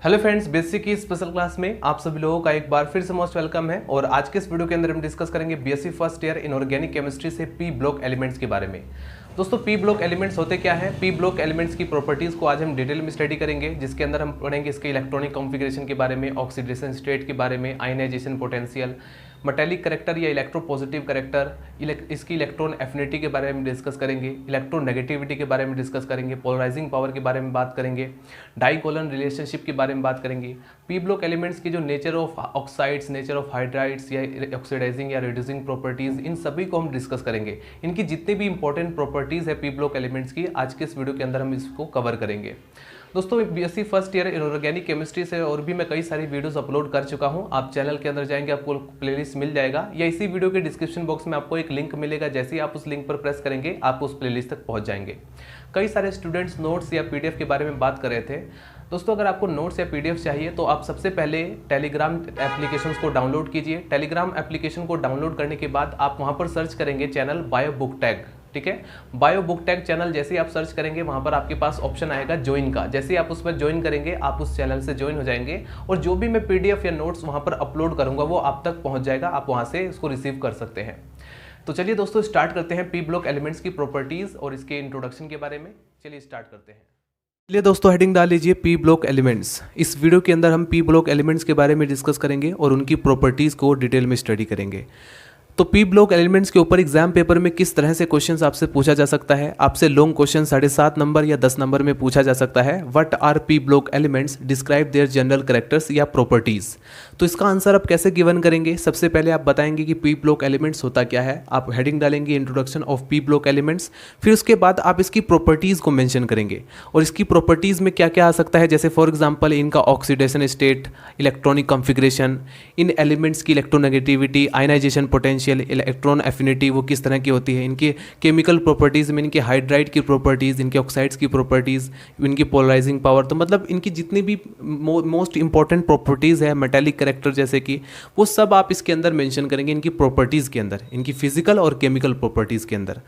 Hello friends, basic की special class में आप सभी लोगों का एक बार फिर से मोस्ट वेलकम है। और आज के इस वीडियो के अंदर हम डिस्कस करेंगे BSc first year in organic chemistry से पी ब्लॉक एलिमेंट्स के बारे में। दोस्तों, पी ब्लॉक एलिमेंट्स होते क्या है? पी ब्लॉक एलिमेंट्स की प्रॉपर्टीज़ को आज हम डिटेल में स्टडी करेंगे, जिसके अंदर हम पढ़ेंगे इसके इलेक्ट्रॉनिक कॉन्फ़िगरेशन के बारे में, ऑक्सीडेशन स्टेट के बारे में, आयनाइजेशन पोटेंशियल, मेटेलिक करेक्टर या इलेक्ट्रोपॉजिटिव करेक्टर, इसकी इलेक्ट्रॉन एफिनिटी के बारे में डिस्कस करेंगे, इलेक्ट्रॉन नेगेटिविटी के बारे में डिस्कस करेंगे, पोलराइजिंग पावर के बारे में बात करेंगे, डाई कोलन रिलेशनशिप के बारे में बात करेंगे, पी ब्लॉक एलिमेंट्स की जो nature of oxides, nature of hydrides या ऑक्सीडाइजिंग या रिड्यूसिंग प्रॉपर्टीज़, इन सभी को हम डिस्कस करेंगे। इनकी जितनी भी इंपॉर्टेंट प्रॉपर्टीज़ है पी ब्लॉक एलिमेंट्स की, आज के इस वीडियो के अंदर हम इसको कवर करेंगे। दोस्तों, BSc first year in organic chemistry से और भी मैं कई सारी वीडियोस अपलोड कर चुका हूं। आप चैनल के अंदर जाएंगे, आपको प्लेलिस्ट मिल जाएगा, या इसी वीडियो के डिस्क्रिप्शन बॉक्स में आपको एक लिंक मिलेगा। जैसे ही आप उस लिंक पर प्रेस करेंगे, आप उस प्लेलिस्ट तक पहुंच जाएंगे। कई सारे स्टूडेंट्स नोट्स या पीडीएफ के बारे में बात कर रहे थे। दोस्तों, अगर आपको नोट्स या पीडीएफ चाहिए तो आप सबसे पहले टेलीग्राम एप्लीकेशन को डाउनलोड कीजिए। टेलीग्राम एप्लीकेशन को डाउनलोड करने के बाद आप वहाँ पर सर्च करेंगे चैनल बायो बुक टैग। ठीक है, बायो बुक टैग चैनल जैसे ही आप सर्च करेंगे, वहाँ पर आपके पास ऑप्शन आएगा ज्वाइन का। जैसे ही आप उस पर ज्वाइन करेंगे, आप उस चैनल से ज्वाइन हो जाएंगे और जो भी मैं पीडीएफ या नोट्स वहाँ पर अपलोड करूँगा वो आप तक पहुँच जाएगा। आप वहाँ से इसको रिसीव कर सकते हैं। तो चलिए दोस्तों, स्टार्ट करते हैं पी ब्लॉक एलिमेंट्स की प्रॉपर्टीज़ और इसके इंट्रोडक्शन के बारे में। चलिए स्टार्ट करते हैं। चलिए दोस्तों, हेडिंग डाल लीजिए पी ब्लॉक एलिमेंट्स। इस वीडियो के अंदर हम पी ब्लॉक एलिमेंट्स के बारे में डिस्कस करेंगे और उनकी प्रॉपर्टीज़ को डिटेल में स्टडी करेंगे। तो पी ब्लॉक एलिमेंट्स के ऊपर एग्जाम पेपर में किस तरह से क्वेश्चंस आपसे पूछा जा सकता है? आपसे लॉन्ग क्वेश्चन 7.5 नंबर या 10 नंबर में पूछा जा सकता है। What R P block elements, describe their general characters या प्रॉपर्टीज़। तो इसका आंसर आप कैसे गिवन करेंगे? सबसे पहले आप बताएंगे कि पी ब्लॉक एलिमेंट्स होता क्या है। आप हेडिंग डालेंगे introduction of P block elements. फिर उसके बाद आप इसकी प्रॉपर्टीज़ को मेंशन करेंगे और इसकी प्रॉपर्टीज़ में क्या क्या आ सकता है। जैसे फॉर एग्जांपल इनका ऑक्सीडेशन स्टेट, इलेक्ट्रॉनिक कॉन्फ़िगरेशन, इन एलिमेंट्स की electronegativity, ionisation potential, electron affinity वो किस तरह की होती है, इनके केमिकल प्रॉपर्टीज़ में इनके हाइड्राइड की प्रॉपर्टीज़, इनके ऑक्साइड्स की प्रॉपर्टीज़, इनकी पोलराइजिंग पावर। तो मतलब इनकी जितनी भी मोस्ट इंपॉर्टेंट प्रॉपर्टीज़ है, मेटालिक करेक्टर जैसे कि, वो सब आप इसके अंदर मेंशन करेंगे, इनकी प्रॉपर्टीज़ के अंदर, इनकी फिजिकल और केमिकल प्रॉपर्टीज़ के अंदर।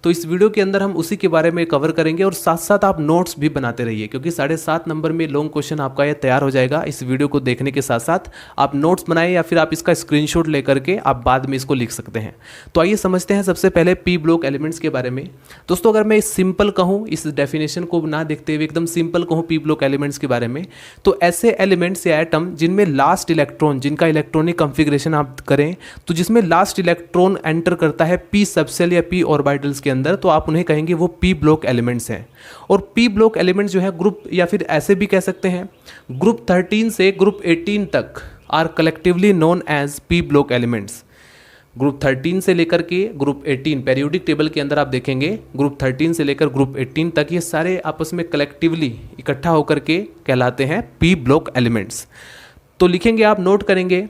तो इस वीडियो के अंदर हम उसी के बारे में कवर करेंगे और साथ साथ आप नोट्स भी बनाते रहिए, क्योंकि 7.5 नंबर में लॉन्ग क्वेश्चन आपका ये तैयार हो जाएगा। इस वीडियो को देखने के साथ साथ आप नोट्स बनाएं या फिर आप इसका स्क्रीनशॉट लेकर के आप बाद में इसको लिख सकते हैं। तो आइए समझते हैं सबसे पहले पी ब्लॉक एलिमेंट्स के बारे में। दोस्तों, अगर मैं सिंपल कहूँ, इस डेफिनेशन को ना देखते हुए एकदम सिंपल कहूँ पी ब्लॉक एलिमेंट्स के बारे में, तो ऐसे एलिमेंट्स या एटम जिनमें लास्ट इलेक्ट्रॉन, जिनका इलेक्ट्रॉनिक कॉन्फ़िगरेशन आप करें तो जिसमें लास्ट इलेक्ट्रॉन एंटर करता है पी सबसेल या पी ऑर्बिटल्स के अंदर, तो आप उन्हें कहेंगे वो पी ब्लॉक एलिमेंट्स हैं। और पी ब्लॉक एलिमेंट्स जो है ग्रुप, या फिर ऐसे भी कह सकते हैं ग्रुप 13 से ग्रुप 18 तक are collectively known as P block elements. Group 13 से लेकर के ग्रुप 18 पेरियोडिक टेबल के अंदर आप देखेंगे, ग्रुप 13 से लेकर ग्रुप 18 तक ये सारे आपस में कलेक्टिवली इकट्ठा होकर के कहलाते हैं पी ब्लॉक एलिमेंट्स। तो लिखेंगे, आप नोट करेंगे,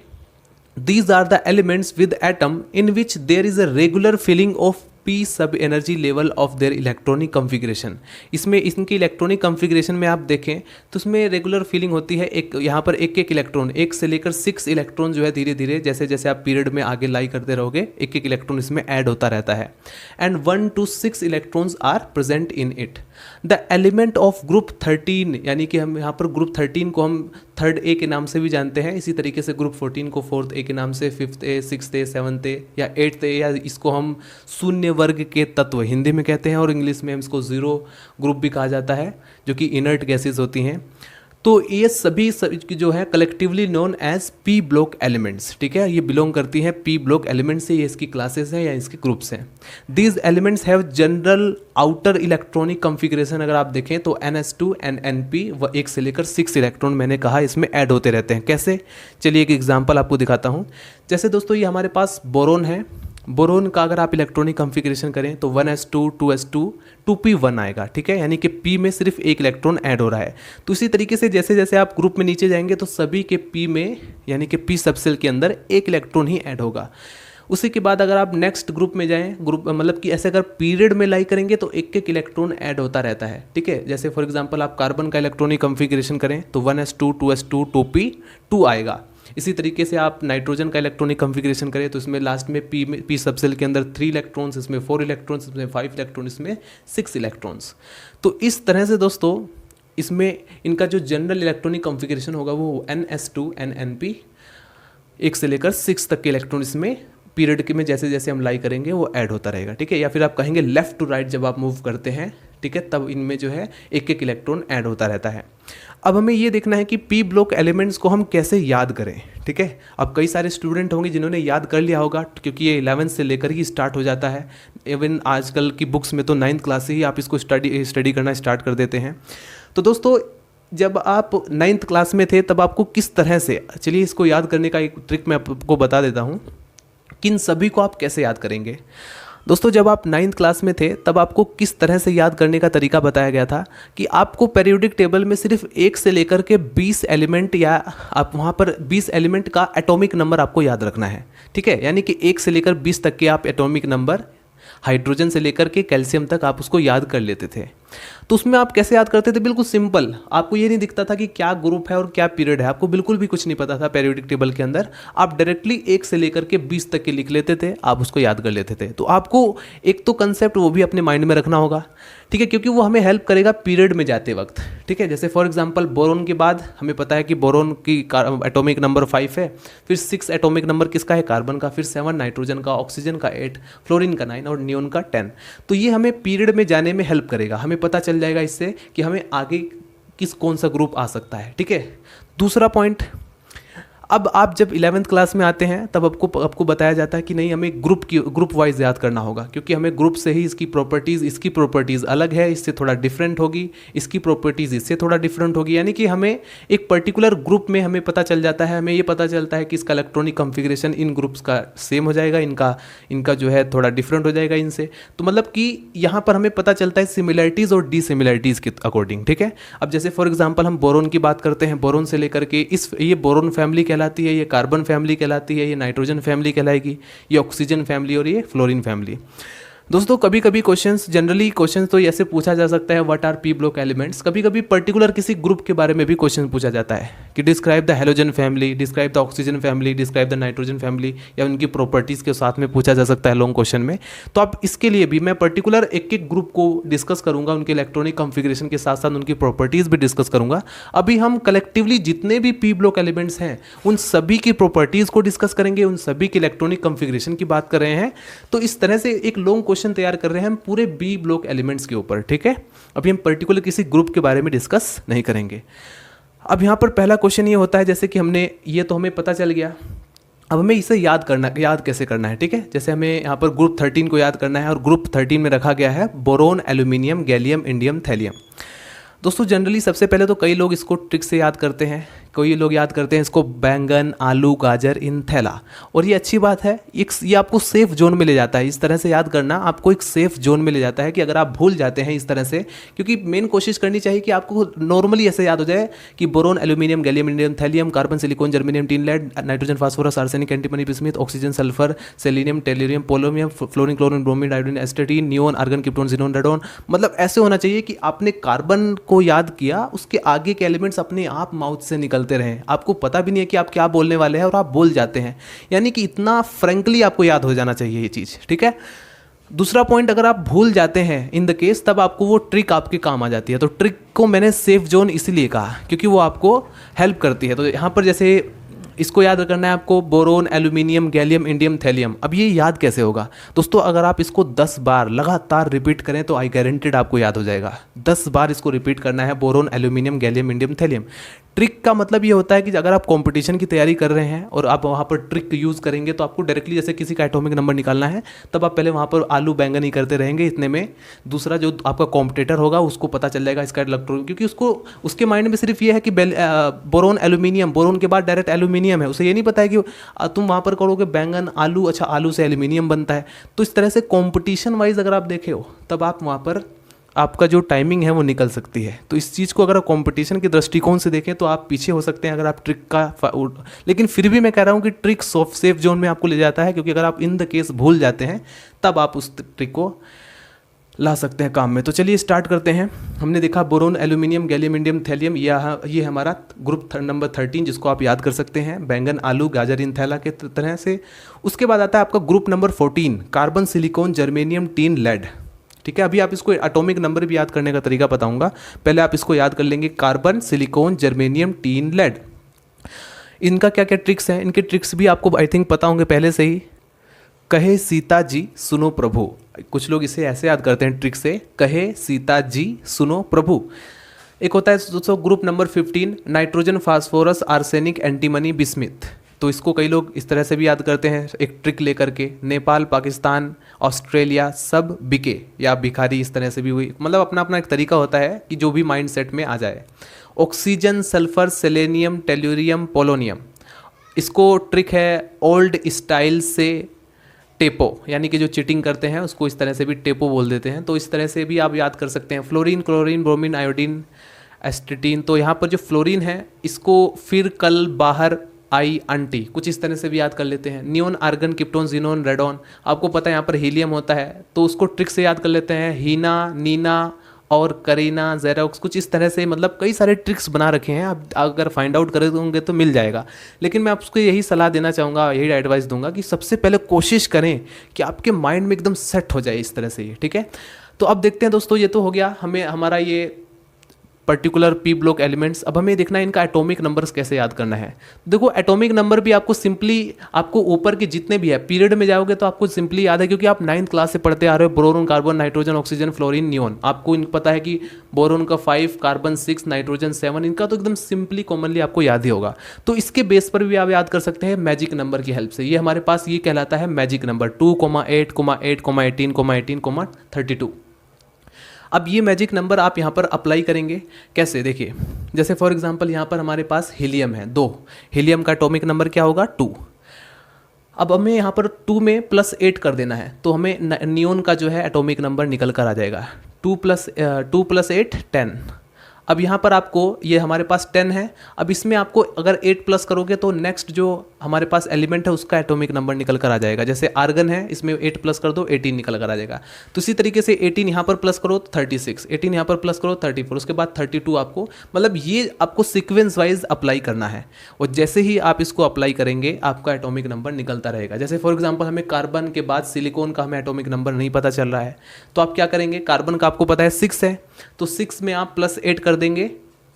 these are the elements with atom in which there is a regular filling of p सब energy level of their electronic configuration. इसमें इनकी इलेक्ट्रॉनिक कॉन्फ़िगरेशन में आप देखें तो उसमें रेगुलर फीलिंग होती है। एक यहाँ पर एक एक इलेक्ट्रॉन, 1 से लेकर 6 इलेक्ट्रॉन जो है धीरे धीरे जैसे जैसे आप पीरियड में आगे लाई करते रहोगे, एक एक इलेक्ट्रॉन इसमें ऐड होता रहता है। And 1 to 6 electrons are present in it. The element of group 13, यानी कि हम यहाँ पर ग्रुप 13 को हम थर्ड ए के नाम से भी जानते हैं। इसी तरीके से ग्रुप 14 को फोर्थ ए के नाम से, fifth A, sixth A, seventh A या एट्थ ए, या इसको हम शून्य वर्ग के तत्व हिंदी में कहते हैं और इंग्लिश में हम इसको जीरो ग्रुप भी कहा जाता है, जो कि इनर्ट गैसेज होती हैं। तो ये सभी जो है collectively known as P block elements. ठीक है, ये बिलोंग करती है पी ब्लॉक एलिमेंट्स से, ये इसकी क्लासेस हैं या इसके ग्रुप्स हैं। These elements have general outer electronic configuration. अगर आप देखें तो NS2 एंड NP व 1 से लेकर 6 इलेक्ट्रॉन मैंने कहा इसमें ऐड होते रहते हैं। कैसे? चलिए एक एग्जाम्पल आपको दिखाता हूँ। जैसे दोस्तों, ये हमारे पास बोरोन है। बोरोन का अगर आप इलेक्ट्रॉनिक कॉन्फ़िगरेशन करें तो 1s2 2s2 2p1 आएगा। ठीक है, यानी कि p में सिर्फ एक इलेक्ट्रॉन ऐड हो रहा है। तो इसी तरीके से जैसे जैसे आप ग्रुप में नीचे जाएंगे तो सभी के p में, यानी कि p सबसेल के अंदर एक इलेक्ट्रॉन ही ऐड होगा। उसी के बाद अगर आप नेक्स्ट ग्रुप में जाएं, ग्रुप मतलब कि ऐसे अगर पीरियड में लाई करेंगे तो एक एक इलेक्ट्रॉन ऐड होता रहता है। ठीक है, जैसे फॉर एग्जांपल आप कार्बन का इलेक्ट्रॉनिक कॉन्फ़िगरेशन करें तो 1s2 2s2 2p2 आएगा। इसी तरीके से आप नाइट्रोजन का इलेक्ट्रॉनिक कॉन्फ़िगरेशन करें तो इसमें लास्ट में पी सबसेल के अंदर 3 इलेक्ट्रॉन्स, इसमें 4 इलेक्ट्रॉन्स, इसमें 5 इलेक्ट्रॉन्स, इसमें 6 इलेक्ट्रॉन्स। तो इस तरह से दोस्तों इसमें इनका जो जनरल इलेक्ट्रॉनिक कॉन्फ़िगरेशन होगा वो NS2 NNP 1 से लेकर 6 तक के इलेक्ट्रॉन इसमें पीरियड के में जैसे जैसे हम लाई करेंगे वो ऐड होता रहेगा, ठीक है। या फिर आप कहेंगे लेफ्ट टू राइट जब आप मूव करते हैं, ठीक है, तब इनमें जो है एक एक इलेक्ट्रॉन ऐड होता रहता है। अब हमें ये देखना है कि पी ब्लॉक एलिमेंट्स को हम कैसे याद करें, ठीक है। अब कई सारे स्टूडेंट होंगे जिन्होंने याद कर लिया होगा, क्योंकि ये 11th से लेकर ही स्टार्ट हो जाता है। इवन आजकल की बुक्स में तो 9th क्लास से ही आप इसको स्टडी करना स्टार्ट कर देते हैं। तो दोस्तों जब आप 9th क्लास में थे तब आपको किस तरह से, चलिए इसको याद करने का एक ट्रिक मैं आपको बता देता हूँ कि इन सभी को आप कैसे याद करेंगे। दोस्तों जब आप 9th क्लास में थे तब आपको किस तरह से याद करने का तरीका बताया गया था कि आपको पीरियोडिक टेबल में सिर्फ 1 से लेकर के 20 एलिमेंट, या आप वहाँ पर 20 एलिमेंट का एटॉमिक नंबर आपको याद रखना है, ठीक है। यानी कि 1 से लेकर 20 तक के आप एटॉमिक नंबर, हाइड्रोजन से लेकर के कैल्शियम तक आप उसको याद कर लेते थे। तो उसमें आप कैसे याद करते थे? बिल्कुल सिंपल, आपको ये नहीं दिखता था कि क्या ग्रुप है और क्या पीरियड है, आपको बिल्कुल भी कुछ नहीं पता था पीरियोडिक टेबल के अंदर। आप डायरेक्टली 1 से लेकर के 20 तक के लिख लेते थे, आप उसको याद कर लेते थे। तो आपको एक तो कंसेप्ट वो भी अपने माइंड में रखना होगा, ठीक है, क्योंकि वो हमें हेल्प करेगा पीरियड में जाते वक्त, ठीक है। जैसे फॉर एग्जांपल बोरोन के बाद हमें पता है कि बोरोन की एटॉमिक नंबर 5 है, फिर 6 एटॉमिक नंबर किसका है? कार्बन का, फिर 7 नाइट्रोजन का, ऑक्सीजन का 8, फ्लोरीन का 9 और नियोन का 10। तो ये हमें पीरियड में जाने में हेल्प करेगा, हमें पता चल जाएगा इससे कि हमें आगे कौन सा ग्रुप आ सकता है, ठीक है। दूसरा पॉइंट, अब आप जब 11th क्लास में आते हैं तब आपको बताया जाता है कि नहीं, हमें ग्रुप वाइज याद करना होगा, क्योंकि हमें ग्रुप से ही इसकी प्रॉपर्टीज़ अलग है, इससे थोड़ा डिफरेंट होगी, इसकी प्रॉपर्टीज़ इससे थोड़ा डिफरेंट होगी। यानी कि हमें एक पर्टिकुलर ग्रुप में हमें पता चल जाता है, हमें ये पता चलता है कि इसका इलेक्ट्रॉनिक कॉन्फ़िगरेशन इन ग्रुप्स का सेम हो जाएगा, इनका जो है थोड़ा डिफरेंट हो जाएगा इनसे। तो मतलब कि यहाँ पर हमें पता चलता है सिमिलरिटीज़ और डिसिमिलरिटीज़ के अकॉर्डिंग, ठीक है। अब जैसे फॉर एग्जाम्पल हम बोरोन की बात करते हैं, बोरोन से लेकर के ये बोरोन फैमिली कहलाती है, ये कार्बन फैमिली कहलाती है, ये नाइट्रोजन फैमिली कहलाएगी, ये ऑक्सीजन फैमिली और ये फ्लोरीन फैमिली। दोस्तों कभी कभी जनरली क्वेश्चंस तो ऐसे पूछा जा सकता है, what R P block elements. कभी कभी पर्टिकुलर किसी ग्रुप के बारे में भी क्वेश्चन पूछा जाता है कि describe the halogen family, describe the oxygen family, describe the nitrogen family, या उनकी प्रॉपर्टीज़ के साथ में पूछा जा सकता है लॉन्ग क्वेश्चन में। तो आप इसके लिए भी मैं पर्टिकुलर एक एक ग्रुप को डिस्कस करूंगा, उनके इलेक्ट्रॉनिक कॉन्फ़िगरेशन के साथ साथ उनकी प्रॉपर्टीज़ भी डिस्कस करूंगा। अभी हम कलेक्टिवली जितने भी पी ब्लॉक एलिमेंट्स हैं उन सभी की प्रॉपर्टीज़ को डिस्कस करेंगे, उन सभी के इलेक्ट्रॉनिक कॉन्फ़िगरेशन की बात कर रहे हैं। तो इस तरह से एक लॉन्ग क्वेश्चन तैयार कर रहे हैं हम पूरे बी ब्लॉक एलिमेंट्स के ऊपर, ठीक है। अभी हम पर्टिकुलर किसी ग्रुप के बारे में डिस्कस नहीं करेंगे। अब यहाँ पर पहला क्वेश्चन ये होता है, जैसे कि हमें पता चल गया, अब हमें इसे याद कैसे करना है, ठीक है। जैसे हमें यहाँ पर ग्रुप 13 को याद करना है और ग्रुप 13 में रखा गया है boron, aluminium, gallium, indium, thallium. दोस्तों जनरली सबसे पहले तो कई लोग इसको ट्रिक से याद करते हैं, कोई लोग याद करते हैं इसको बैंगन, आलू, गाजर इन थैला, और ये अच्छी बात है, ये आपको सेफ जोन में ले जाता है। इस तरह से याद करना आपको एक सेफ जोन में ले जाता है कि अगर आप भूल जाते हैं इस तरह से, क्योंकि मेन कोशिश करनी चाहिए कि आपको नॉर्मली ऐसे याद हो जाए कि boron, aluminium, gallium, indium, thallium, carbon, silicon, germanium, tin, lead, nitrogen, phosphorus, arsenic, antimony, bismuth, oxygen, sulphur, selenium, tellurium, polonium, fluorine, chlorine, bromine, iodine, astatine, neon, argon, krypton, xenon, radon. मतलब ऐसे होना चाहिए कि आपने कार्बन को याद किया, उसके आगे के एलिमेंट्स अपने आप माउथ से निकलते रहें, आपको पता भी नहीं है कि आप क्या बोलने वाले हैं और आप बोल जाते हैं। यानी कि इतना फ्रेंकली आपको याद हो जाना चाहिए ये चीज़, ठीक है। दूसरा पॉइंट, अगर आप भूल जाते हैं इन द केस, तब आपको वो ट्रिक आपके काम आ जाती है। तो ट्रिक को मैंने सेफ जोन इसलिए कहा क्योंकि वो आपको हेल्प करती है। तो यहाँ पर जैसे इसको याद करना है आपको, boron, aluminium, gallium, indium, thallium. अब ये याद कैसे होगा दोस्तों? अगर आप इसको 10 बार लगातार रिपीट करें तो आई गारंटेड आपको याद हो जाएगा। 10 बार इसको रिपीट करना है, boron, aluminium, gallium, indium, thallium. Trick का मतलब ये होता है कि अगर आप कंपटीशन की तैयारी कर रहे हैं और आप वहाँ पर ट्रिक यूज़ करेंगे तो आपको डायरेक्टली जैसे किसी का एटॉमिक नंबर निकालना है, तब आप पहले वहाँ पर आलू बैंगन ही करते रहेंगे, इतने में दूसरा जो आपका कॉम्पिटिटर होगा उसको पता चल जाएगा इसका इलेक्ट्रॉन, क्योंकि उसके माइंड में सिर्फ ये है कि बोरोन, एल्यूमिनियम, बोरोन के बाद डायरेक्ट एल्यूमिनियम है, उसे ये नहीं पता है कि तुम वहाँ पर करोगे बैंगन, आलू, अच्छा आलू से एल्यूमिनियम बनता है। तो इस तरह से कॉम्पिटिशन वाइज अगर आप देखे हो तब आप वहाँ पर आपका जो टाइमिंग है वो निकल सकती है। तो इस चीज़ को अगर कंपटीशन के दृष्टिकोण से देखें तो आप पीछे हो सकते हैं अगर आप ट्रिक का लेकिन फिर भी मैं कह रहा हूँ कि ट्रिक सेफ जोन में आपको ले जाता है, क्योंकि अगर आप इन द केस भूल जाते हैं तब आप उस ट्रिक को ला सकते हैं काम में। तो चलिए स्टार्ट करते हैं। हमने देखा boron, aluminium, gallium, indium, thallium, ये हमारा ग्रुप नंबर 13 जिसको आप याद कर सकते हैं, बैंगन, आलू, गाजर इन थैला के तरह से। उसके बाद आता है आपका group number 14, carbon, silicon, germanium, tin, lead. ठीक है। अभी आप इसको एटॉमिक नंबर भी याद करने का तरीका बताऊंगा, पहले आप इसको याद कर लेंगे। Carbon, silicon, germanium, tin, lead. इनका क्या क्या ट्रिक्स हैं, इनके ट्रिक्स भी आपको आई थिंक पता होंगे पहले से ही। कहे सीता जी सुनो प्रभु, कुछ लोग इसे ऐसे याद करते हैं ट्रिक से, कहे सीता जी सुनो प्रभु। एक होता है दोस्तों group number 15, nitrogen, phosphorus, arsenic, antimony, bismuth. तो इसको कई लोग इस तरह से भी याद करते हैं एक ट्रिक लेकर के, नेपाल, पाकिस्तान, ऑस्ट्रेलिया सब बिके या भिखारी, इस तरह से भी हुई। मतलब अपना अपना एक तरीका होता है कि जो भी माइंड सेट में आ जाए। Oxygen, sulphur, selenium, tellurium, polonium. इसको ट्रिक है ओल्ड स्टाइल से टेपो, यानी कि जो चीटिंग करते हैं उसको इस तरह से भी टेपो बोल देते हैं, तो इस तरह से भी आप याद कर सकते हैं। Fluorine, chlorine, bromine, iodine, एस्टेटीन। तो यहाँ पर जो फ्लोरीन है इसको फिर कल बाहर आई आंटी, कुछ इस तरह से भी याद कर लेते हैं। Neon, argon, krypton, xenon, radon. आपको पता है यहाँ पर हीलियम होता है, तो उसको ट्रिक से याद कर लेते हैं। हीना, नीना और करीना, जेरोक्स, कुछ इस तरह से। मतलब कई सारे ट्रिक्स बना रखे हैं, आप अगर फाइंड आउट करेंगे तो मिल जाएगा। लेकिन मैं आपको यही सलाह देना चाहूँगा, यही एडवाइस दूंगा कि सबसे पहले कोशिश करें कि आपके माइंड में एकदम सेट हो जाए इस तरह से ये, ठीक है। तो अब देखते हैं दोस्तों, ये तो हो गया हमें हमारा ये पर्टिकुलर पी ब्लॉक एलिमेंट्स। अब हमें देखना है इनका एटॉमिक नंबर्स कैसे याद करना है। देखो एटॉमिक नंबर भी आपको सिंपली, आपको ऊपर के जितने भी है पीरियड में जाओगे तो आपको सिंपली याद है, क्योंकि आप 9th क्लास से पढ़ते आ रहे हो। Boron, carbon, nitrogen, oxygen, fluorine, neon. आपको पता है कि बोरोन का 5, कार्बन 6, नाइट्रोजन 7, इनका तो एकदम सिंपली कॉमनली आपको याद ही होगा। तो इसके बेस पर भी आप याद कर सकते हैं मैजिक नंबर की हेल्प से। ये हमारे पास ये कहलाता है मैजिक नंबर 2, 8, 8, 18, 18, 32। अब ये मैजिक नंबर आप यहाँ पर अप्लाई करेंगे कैसे, देखिए। जैसे फॉर एग्जांपल यहाँ पर हमारे पास हीलियम है 2, हीलियम का एटॉमिक नंबर क्या होगा 2। अब हमें यहाँ पर 2 में +8 कर देना है, तो हमें नियोन का जो है एटॉमिक नंबर निकल कर आ जाएगा 2 + 8 10। अब यहाँ पर आपको ये हमारे पास 10 है। अब इसमें आपको अगर 8 प्लस करोगे तो नेक्स्ट जो हमारे पास एलिमेंट है उसका एटॉमिक नंबर निकल कर आ जाएगा। जैसे आर्गन है, इसमें 8 प्लस कर दो 18 निकल कर आ जाएगा। तो इसी तरीके से 18 यहाँ पर प्लस करो तो 36, 18 यहाँ पर प्लस करो 34, उसके बाद 32 आपको, मतलब ये आपको सीक्वेंस वाइज अप्लाई करना है। और जैसे ही आप इसको अप्लाई करेंगे आपका एटॉमिक नंबर निकलता रहेगा। जैसे फॉर एग्जाम्पल हमें कार्बन के बाद सिलिकॉन का हमें एटॉमिक नंबर नहीं पता चल रहा है, तो आप क्या करेंगे, कार्बन का आपको पता है 6 है, तो 6 में आप +8 कर देंगे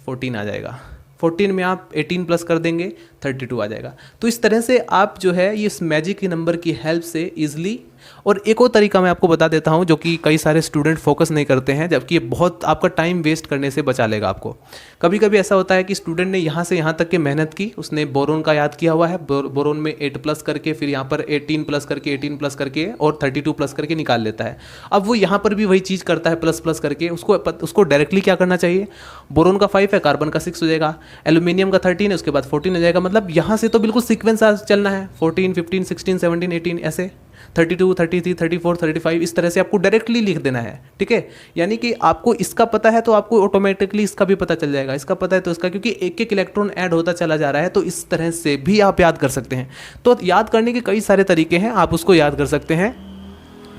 14 आ जाएगा। 14 में आप 18 प्लस कर देंगे 32 आ जाएगा। तो इस तरह से आप जो है ये इस मैजिक की नंबर की हेल्प से ईजिली। और एक और तरीका मैं आपको बता देता हूँ जो कि कई सारे स्टूडेंट फोकस नहीं करते हैं, जबकि ये बहुत आपका टाइम वेस्ट करने से बचा लेगा आपको। कभी कभी ऐसा होता है कि स्टूडेंट ने यहाँ से यहाँ तक के मेहनत की, उसने बोरोन का याद किया हुआ है, बोरोन में 8 प्लस करके फिर यहाँ पर 18 प्लस करके 18 प्लस करके और 32 प्लस करके निकाल लेता है। अब वो यहाँ पर भी वही चीज़ करता है, प्लस प्लस करके। उसको डायरेक्टली क्या करना चाहिए, बोरोन का 5 है, कार्बन का 6 हो जाएगा, एल्यूमिनियम का 13 है, उसके बाद 14 हो जाएगा। मतलब यहाँ से तो बिल्कुल सीक्वेंस चलना है, 14, 15, 16, 17, 18 ऐसे 32, 33, 34, 35 इस तरह से आपको डायरेक्टली लिख देना है, ठीक है। यानी कि आपको इसका पता है तो आपको ऑटोमेटिकली इसका भी पता चल जाएगा, इसका पता है तो इसका, क्योंकि एक एक इलेक्ट्रॉन ऐड होता चला जा रहा है। तो इस तरह से भी आप याद कर सकते हैं। तो याद करने के कई सारे तरीके हैं, आप उसको याद कर सकते हैं।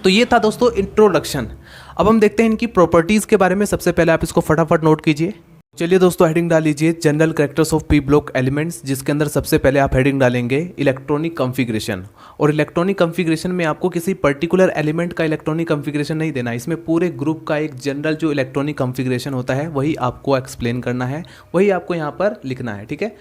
तो ये था दोस्तों इंट्रोडक्शन। अब हम देखते हैं इनकी प्रॉपर्टीज़ के बारे में। सबसे पहले आप इसको फटाफट नोट कीजिए। चलिए दोस्तों हेडिंग डाल लीजिए general characters of P block elements, जिसके अंदर सबसे पहले आप हेडिंग डालेंगे इलेक्ट्रॉनिक कॉन्फ़िगरेशन। और इलेक्ट्रॉनिक कॉन्फ़िगरेशन में आपको किसी पर्टिकुलर एलिमेंट का इलेक्ट्रॉनिक कॉन्फ़िगरेशन नहीं देना, इसमें पूरे ग्रुप का एक जनरल जो इलेक्ट्रॉनिक कॉन्फ़िगरेशन होता है वही आपको एक्सप्लेन करना है, वही आपको यहाँ पर लिखना है, ठीक है।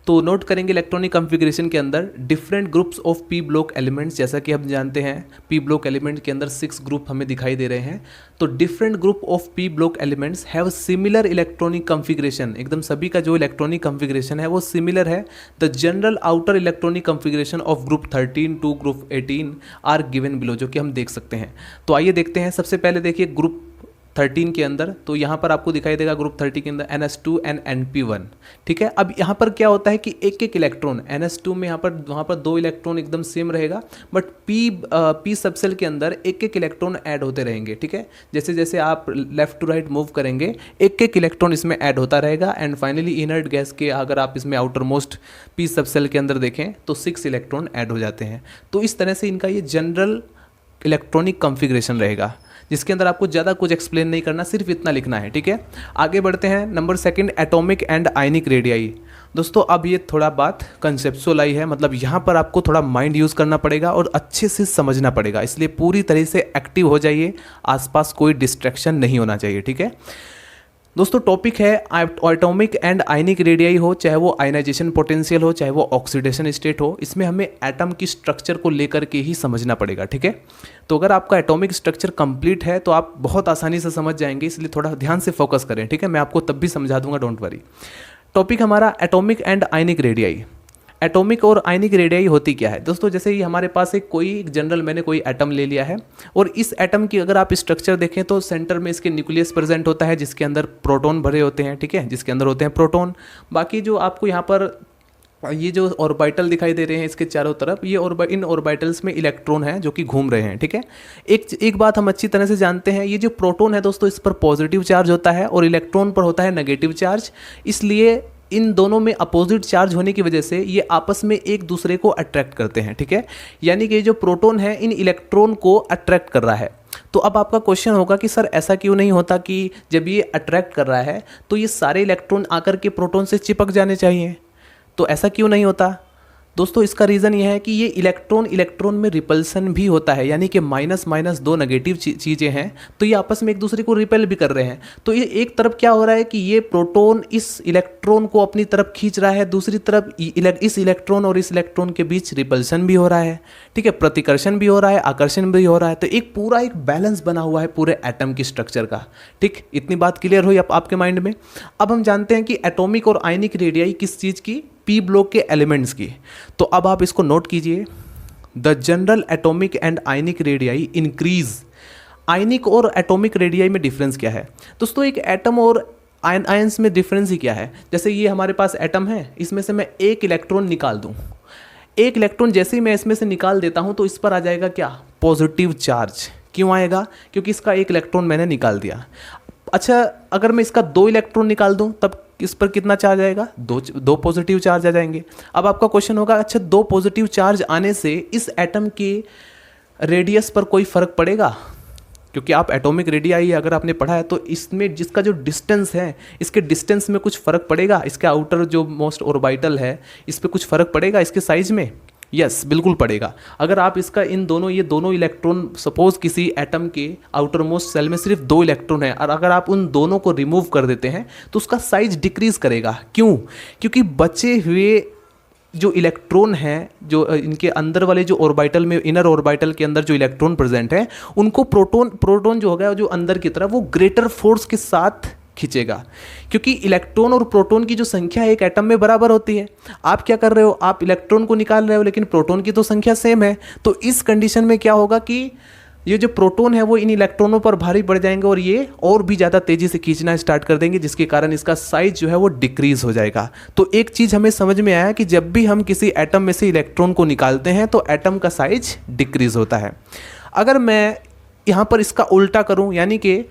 तो नोट करेंगे इलेक्ट्रॉनिक कॉन्फ़िगरेशन के अंदर different groups of P block elements. जैसा कि हम जानते हैं पी ब्लॉक एलिमेंट के अंदर 6 ग्रुप हमें दिखाई दे रहे हैं। तो different group of P block elements have similar electronic configuration. एकदम सभी का जो इलेक्ट्रॉनिक कॉन्फ़िगरेशन है वो सिमिलर है। The general outer electronic configuration of group 13 to group 18 are given below, जो कि हम देख सकते हैं। तो आइए देखते हैं। सबसे पहले देखिए ग्रुप 13 के अंदर, तो यहाँ पर आपको दिखाई देगा ग्रुप 30 के अंदर NH2 and NP1, ठीक है। अब यहाँ पर क्या होता है कि एक एक इलेक्ट्रॉन NH2 में वहाँ पर 2 इलेक्ट्रॉन एकदम सेम रहेगा, बट P सबसेल के अंदर एक एक इलेक्ट्रॉन ऐड होते रहेंगे, ठीक है। जैसे जैसे आप लेफ्ट टू राइट मूव करेंगे एक एक इलेक्ट्रॉन इसमें ऐड होता रहेगा। एंड फाइनली इनर्ट गैस के अगर आप इसमें आउटर मोस्ट P सबसेल के अंदर देखें तो 6 इलेक्ट्रॉन ऐड हो जाते हैं। तो इस तरह से इनका ये जनरल इलेक्ट्रॉनिक कॉन्फ़िगरेशन रहेगा, जिसके अंदर आपको ज़्यादा कुछ एक्सप्लेन नहीं करना, सिर्फ इतना लिखना है, ठीक है। आगे बढ़ते हैं। Number 2 atomic and ionic radii. दोस्तों अब ये थोड़ा बात कंसेप्चुअल आई है, मतलब यहाँ पर आपको थोड़ा माइंड यूज़ करना पड़ेगा और अच्छे से समझना पड़ेगा, इसलिए पूरी तरह से एक्टिव हो जाइए, आसपास कोई डिस्ट्रैक्शन नहीं होना चाहिए, ठीक है। दोस्तों टॉपिक है एटॉमिक एंड आयनिक रेडियाई हो, चाहे वो आयनाइजेशन पोटेंशियल हो, चाहे वो ऑक्सीडेशन स्टेट हो, इसमें हमें एटम की स्ट्रक्चर को लेकर के ही समझना पड़ेगा, ठीक है। तो अगर आपका एटॉमिक स्ट्रक्चर कंप्लीट है तो आप बहुत आसानी से समझ जाएंगे, इसलिए थोड़ा ध्यान से फोकस करें, ठीक है। मैं आपको तब भी समझा दूंगा, डोंट वरी। टॉपिक हमारा atomic and ionic radii. Atomic और आयनिक रेडियाई होती क्या है दोस्तों, जैसे ही हमारे पास एक जनरल मैंने कोई एटम ले लिया है और इस एटम की अगर आप स्ट्रक्चर देखें तो सेंटर में इसके न्यूक्लियस प्रेजेंट होता है जिसके अंदर प्रोटॉन भरे होते हैं, ठीक है, जिसके अंदर होते हैं प्रोटॉन। बाकी जो आपको यहाँ पर ये जो ऑर्बिटल दिखाई दे रहे हैं इसके चारों तरफ, ये इन ऑर्बिटल्स में इलेक्ट्रॉन हैं जो कि घूम रहे हैं, ठीक है। एक बात हम अच्छी तरह से जानते हैं, ये जो प्रोटॉन है दोस्तों इस पर पॉजिटिव चार्ज होता है और इलेक्ट्रॉन पर होता है नेगेटिव चार्ज, इसलिए इन दोनों में अपोजिट चार्ज होने की वजह से ये आपस में एक दूसरे को अट्रैक्ट करते हैं, ठीक है। यानी कि जो प्रोटॉन है इन इलेक्ट्रॉन को अट्रैक्ट कर रहा है। तो अब आपका क्वेश्चन होगा कि सर ऐसा क्यों नहीं होता कि जब ये अट्रैक्ट कर रहा है तो ये सारे इलेक्ट्रॉन आकर के प्रोटॉन से चिपक जाने चाहिए, तो ऐसा क्यों नहीं होता दोस्तों? इसका रीज़न ये है कि ये इलेक्ट्रॉन में रिपल्सन भी होता है, यानी कि माइनस माइनस दो नेगेटिव चीज़ें हैं तो ये आपस में एक दूसरे को रिपेल भी कर रहे हैं। तो ये एक तरफ क्या हो रहा है कि ये प्रोटॉन इस इलेक्ट्रॉन को अपनी तरफ खींच रहा है, दूसरी तरफ इस इलेक्ट्रॉन और इस इलेक्ट्रॉन के बीच रिपल्सन भी हो रहा है, ठीक है, प्रतिकर्षण भी हो रहा है, आकर्षण भी हो रहा है। तो एक पूरा एक बैलेंस बना हुआ है पूरे एटम की स्ट्रक्चर का, ठीक। इतनी बात क्लियर हुई आपके माइंड में। अब हम जानते हैं कि एटॉमिक और आयनिक रेडियाई किस चीज़ की, पी ब्लॉक के एलिमेंट्स की। तो अब आप इसको नोट कीजिए, the general atomic and ionic radii increase. Ionic और एटॉमिक रेडियाई में डिफरेंस क्या है दोस्तों? एक एटम और आयंस में डिफरेंस ही क्या है, जैसे ये हमारे पास एटम है, इसमें से मैं एक इलेक्ट्रॉन निकाल दूं, एक इलेक्ट्रॉन जैसे ही मैं इसमें से निकाल देता हूं तो इस पर आ जाएगा क्या, पॉजिटिव चार्ज। क्यों आएगा? क्योंकि इसका एक इलेक्ट्रॉन मैंने निकाल दिया। अच्छा, अगर मैं इसका दो इलेक्ट्रॉन निकाल दूं तब इस पर कितना चार्ज आएगा, दो पॉजिटिव चार्ज आ जाएंगे। अब आपका क्वेश्चन होगा, अच्छा दो पॉजिटिव चार्ज आने से इस एटम के रेडियस पर कोई फर्क पड़ेगा? क्योंकि आप एटॉमिक रेडियाई अगर आपने पढ़ा है तो इसमें जिसका जो डिस्टेंस है, इसके डिस्टेंस में कुछ फर्क पड़ेगा? इसके आउटर जो मोस्ट ऑर्बिटल है इस पर कुछ फर्क पड़ेगा इसके साइज में? यस, बिल्कुल पड़ेगा। अगर आप इसका ये दोनों इलेक्ट्रॉन, सपोज किसी एटम के आउटर मोस्ट सेल में सिर्फ दो इलेक्ट्रॉन है और अगर आप उन दोनों को रिमूव कर देते हैं तो उसका साइज डिक्रीज करेगा। क्यों? क्योंकि बचे हुए जो इलेक्ट्रॉन हैं, जो इनके अंदर वाले जो ऑर्बिटल में, इनर ऑर्बिटल के अंदर जो इलेक्ट्रॉन प्रेजेंट है, उनको प्रोटॉन जो होगा जो अंदर की तरफ, वो ग्रेटर फोर्स के साथ खींचेगा। क्योंकि इलेक्ट्रॉन और प्रोटॉन की जो संख्या है एक एटम में बराबर होती है। आप क्या कर रहे हो, आप इलेक्ट्रॉन को निकाल रहे हो लेकिन प्रोटॉन की तो संख्या सेम है। तो इस कंडीशन में क्या होगा कि ये जो प्रोटॉन है वो इन इलेक्ट्रॉनों पर भारी पड़ जाएंगे और ये और भी ज़्यादा तेज़ी से खींचना स्टार्ट कर देंगे, जिसके कारण इसका साइज जो है वो डिक्रीज हो जाएगा। तो एक चीज़ हमें समझ में आया कि जब भी हम किसी एटम में से इलेक्ट्रॉन को निकालते हैं तो एटम का साइज डिक्रीज होता है। अगर मैं यहाँ पर इसका उल्टा करूँ, यानी कि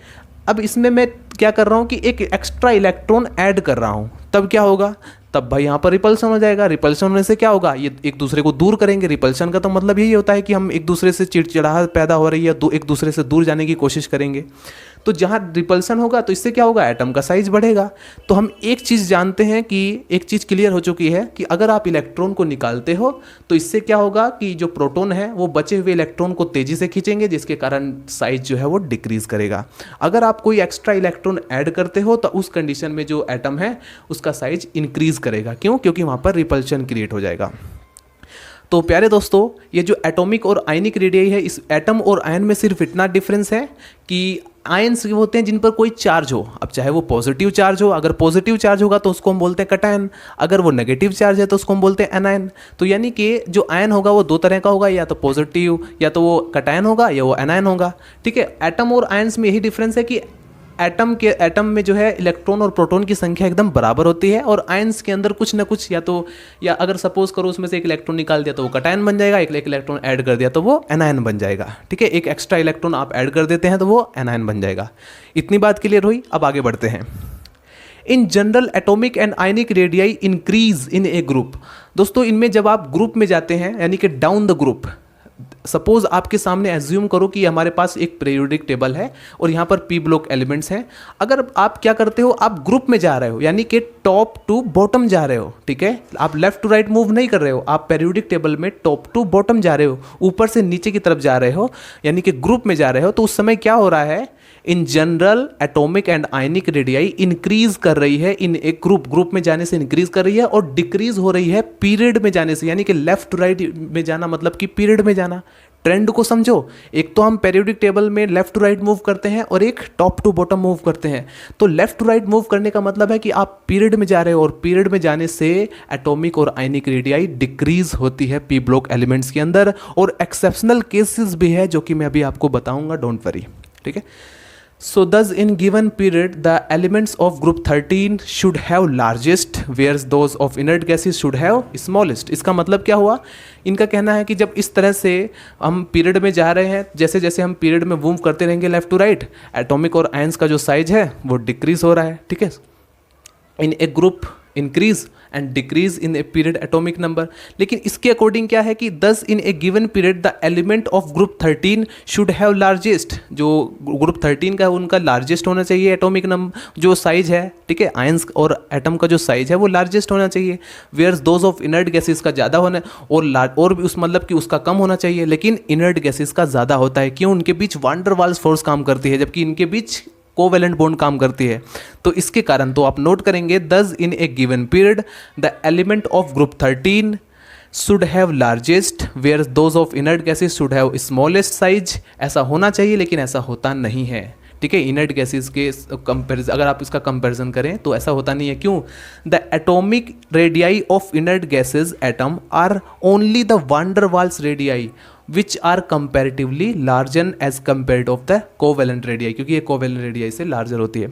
अब इसमें मैं क्या कर रहा हूँ कि एक एक्स्ट्रा इलेक्ट्रॉन ऐड कर रहा हूँ, तब क्या होगा, तब भाई यहाँ पर रिपल्सन हो जाएगा। रिपल्सन होने से क्या होगा, ये एक दूसरे को दूर करेंगे। रिपल्सन का तो मतलब यही होता है कि हम एक दूसरे से चिड़चिड़ाहट पैदा हो रही है, एक दूसरे से दूर जाने की कोशिश करेंगे। तो जहाँ रिपल्सन होगा तो इससे क्या होगा, एटम का साइज बढ़ेगा। तो हम एक चीज़ जानते हैं कि एक चीज़ क्लियर हो चुकी है कि अगर आप इलेक्ट्रॉन को निकालते हो तो इससे क्या होगा कि जो प्रोटॉन है वो बचे हुए इलेक्ट्रॉन को तेज़ी से खींचेंगे, जिसके कारण साइज जो है वो डिक्रीज करेगा। अगर आप कोई एक्स्ट्रा इलेक्ट्रॉन ऐड करते हो तो उस कंडीशन में जो एटम है उसका साइज इंक्रीज करेगा। क्यों? क्योंकि वहाँ पर रिपल्शन क्रिएट हो जाएगा। तो प्यारे दोस्तों, ये जो एटॉमिक और आयनिक रेडियाई है, इस एटम और आयन में सिर्फ इतना डिफरेंस है कि आयन्स होते हैं जिन पर कोई चार्ज हो। अब चाहे वो पॉजिटिव चार्ज हो, अगर पॉजिटिव चार्ज होगा तो उसको हम बोलते हैं कटायन, अगर वो नेगेटिव चार्ज है तो उसको हम बोलते हैं एनायन। तो यानी कि जो आयन होगा वो दो तरह का होगा, या तो पॉजिटिव, या तो वो कटायन होगा, या वो एनायन होगा, ठीक है। एटम और आयन्स में यही डिफरेंस है कि एटम में जो है इलेक्ट्रॉन और प्रोटॉन की संख्या एकदम बराबर होती है, और आयंस के अंदर कुछ ना कुछ, या अगर सपोज करो उसमें से एक इलेक्ट्रॉन निकाल दिया तो वो कटायन बन जाएगा, एक इलेक्ट्रॉन ऐड कर दिया तो वो एनायन बन जाएगा, ठीक है। एक एक्स्ट्रा इलेक्ट्रॉन आप ऐड कर देते हैं तो वो एनायन बन जाएगा। इतनी बात क्लियर हुई। अब आगे बढ़ते हैं। In general atomic and ionic radii increase in a group. दोस्तों इनमें जब आप ग्रुप में जाते हैं, यानी कि डाउन द ग्रुप, सपोज आपके सामने एज्यूम करो कि हमारे पास एक पीरियोडिक टेबल है और यहाँ पर पी ब्लॉक एलिमेंट्स हैं। अगर आप क्या करते हो, आप ग्रुप में जा रहे हो, यानी कि टॉप टू बॉटम जा रहे हो, ठीक है, आप लेफ्ट टू राइट मूव नहीं कर रहे हो, आप पीरियोडिक टेबल में टॉप टू बॉटम जा रहे हो, ऊपर से नीचे की तरफ जा रहे हो, यानी कि ग्रुप में जा रहे हो। तो उस समय क्या हो रहा है, in general atomic and ionic radii increase कर रही है इन एक ग्रुप में जाने से इंक्रीज कर रही है, और डिक्रीज हो रही है पीरियड में जाने से, यानी कि लेफ्ट टू राइट में जाना मतलब कि पीरियड में जाना। ट्रेंड को समझो, एक तो हम पेरियोडिक टेबल में लेफ्ट टू राइट मूव करते हैं और एक टॉप टू बॉटम मूव करते हैं। तो लेफ्ट टू राइट मूव करने का मतलब है कि आप पीरियड में जा रहे हो, और पीरियड में जाने से एटॉमिक और आयनिक रेडियाई डिक्रीज होती है पी ब्लॉक एलिमेंट्स के अंदर। और एक्सेप्शनल केसेस भी है जो कि मैं अभी आपको बताऊंगा, डोंट वरी, ठीक है। So thus in given period the elements of group 13 should have largest whereas those of inert gases should have smallest। इसका मतलब क्या हुआ, इनका कहना है कि जब इस तरह से हम पीरियड में जा रहे हैं, जैसे जैसे हम पीरियड में मूव करते रहेंगे लेफ्ट टू राइट, एटॉमिक और आयंस का जो साइज है वो डिक्रीज हो रहा है, ठीक है। In a group increase and decrease in a period atomic number. लेकिन इसके अकॉर्डिंग क्या है कि 10 in a given period the element of group 13 should have largest, जो ग्रुप 13 का है उनका लार्जेस्ट होना चाहिए एटॉमिक नंबर जो साइज है, ठीक है, आयंस और एटम का जो साइज है वो लार्जेस्ट होना चाहिए। Whereas those of inert gases का ज़्यादा होना और भी उस मतलब कि उसका कम होना चाहिए, लेकिन इनर्ट गैसेस का ज़्यादा होता है। क्यों, उनके बीच वान डर वाल्स फोर्स काम करती है, जबकि इनके बीच कोवेलेंट बॉन्ड काम करती है। तो इसके कारण तो आप नोट करेंगे 10 in a given period the element of group 13 should have largest where those of inert gases should have smallest size. ऐसा होना चाहिए लेकिन ऐसा होता नहीं है, ठीक है। इनर्ट गैसेस के कंपेरिजन अगर आप इसका कंपेरिजन करें तो ऐसा होता नहीं है। क्यों, the atomic radii of inert gases atom are only the van der Waals radii which are comparatively larger as compared of the covalent radii, क्योंकि ये कोवेलेंट रेडियाई से लार्जर होती है।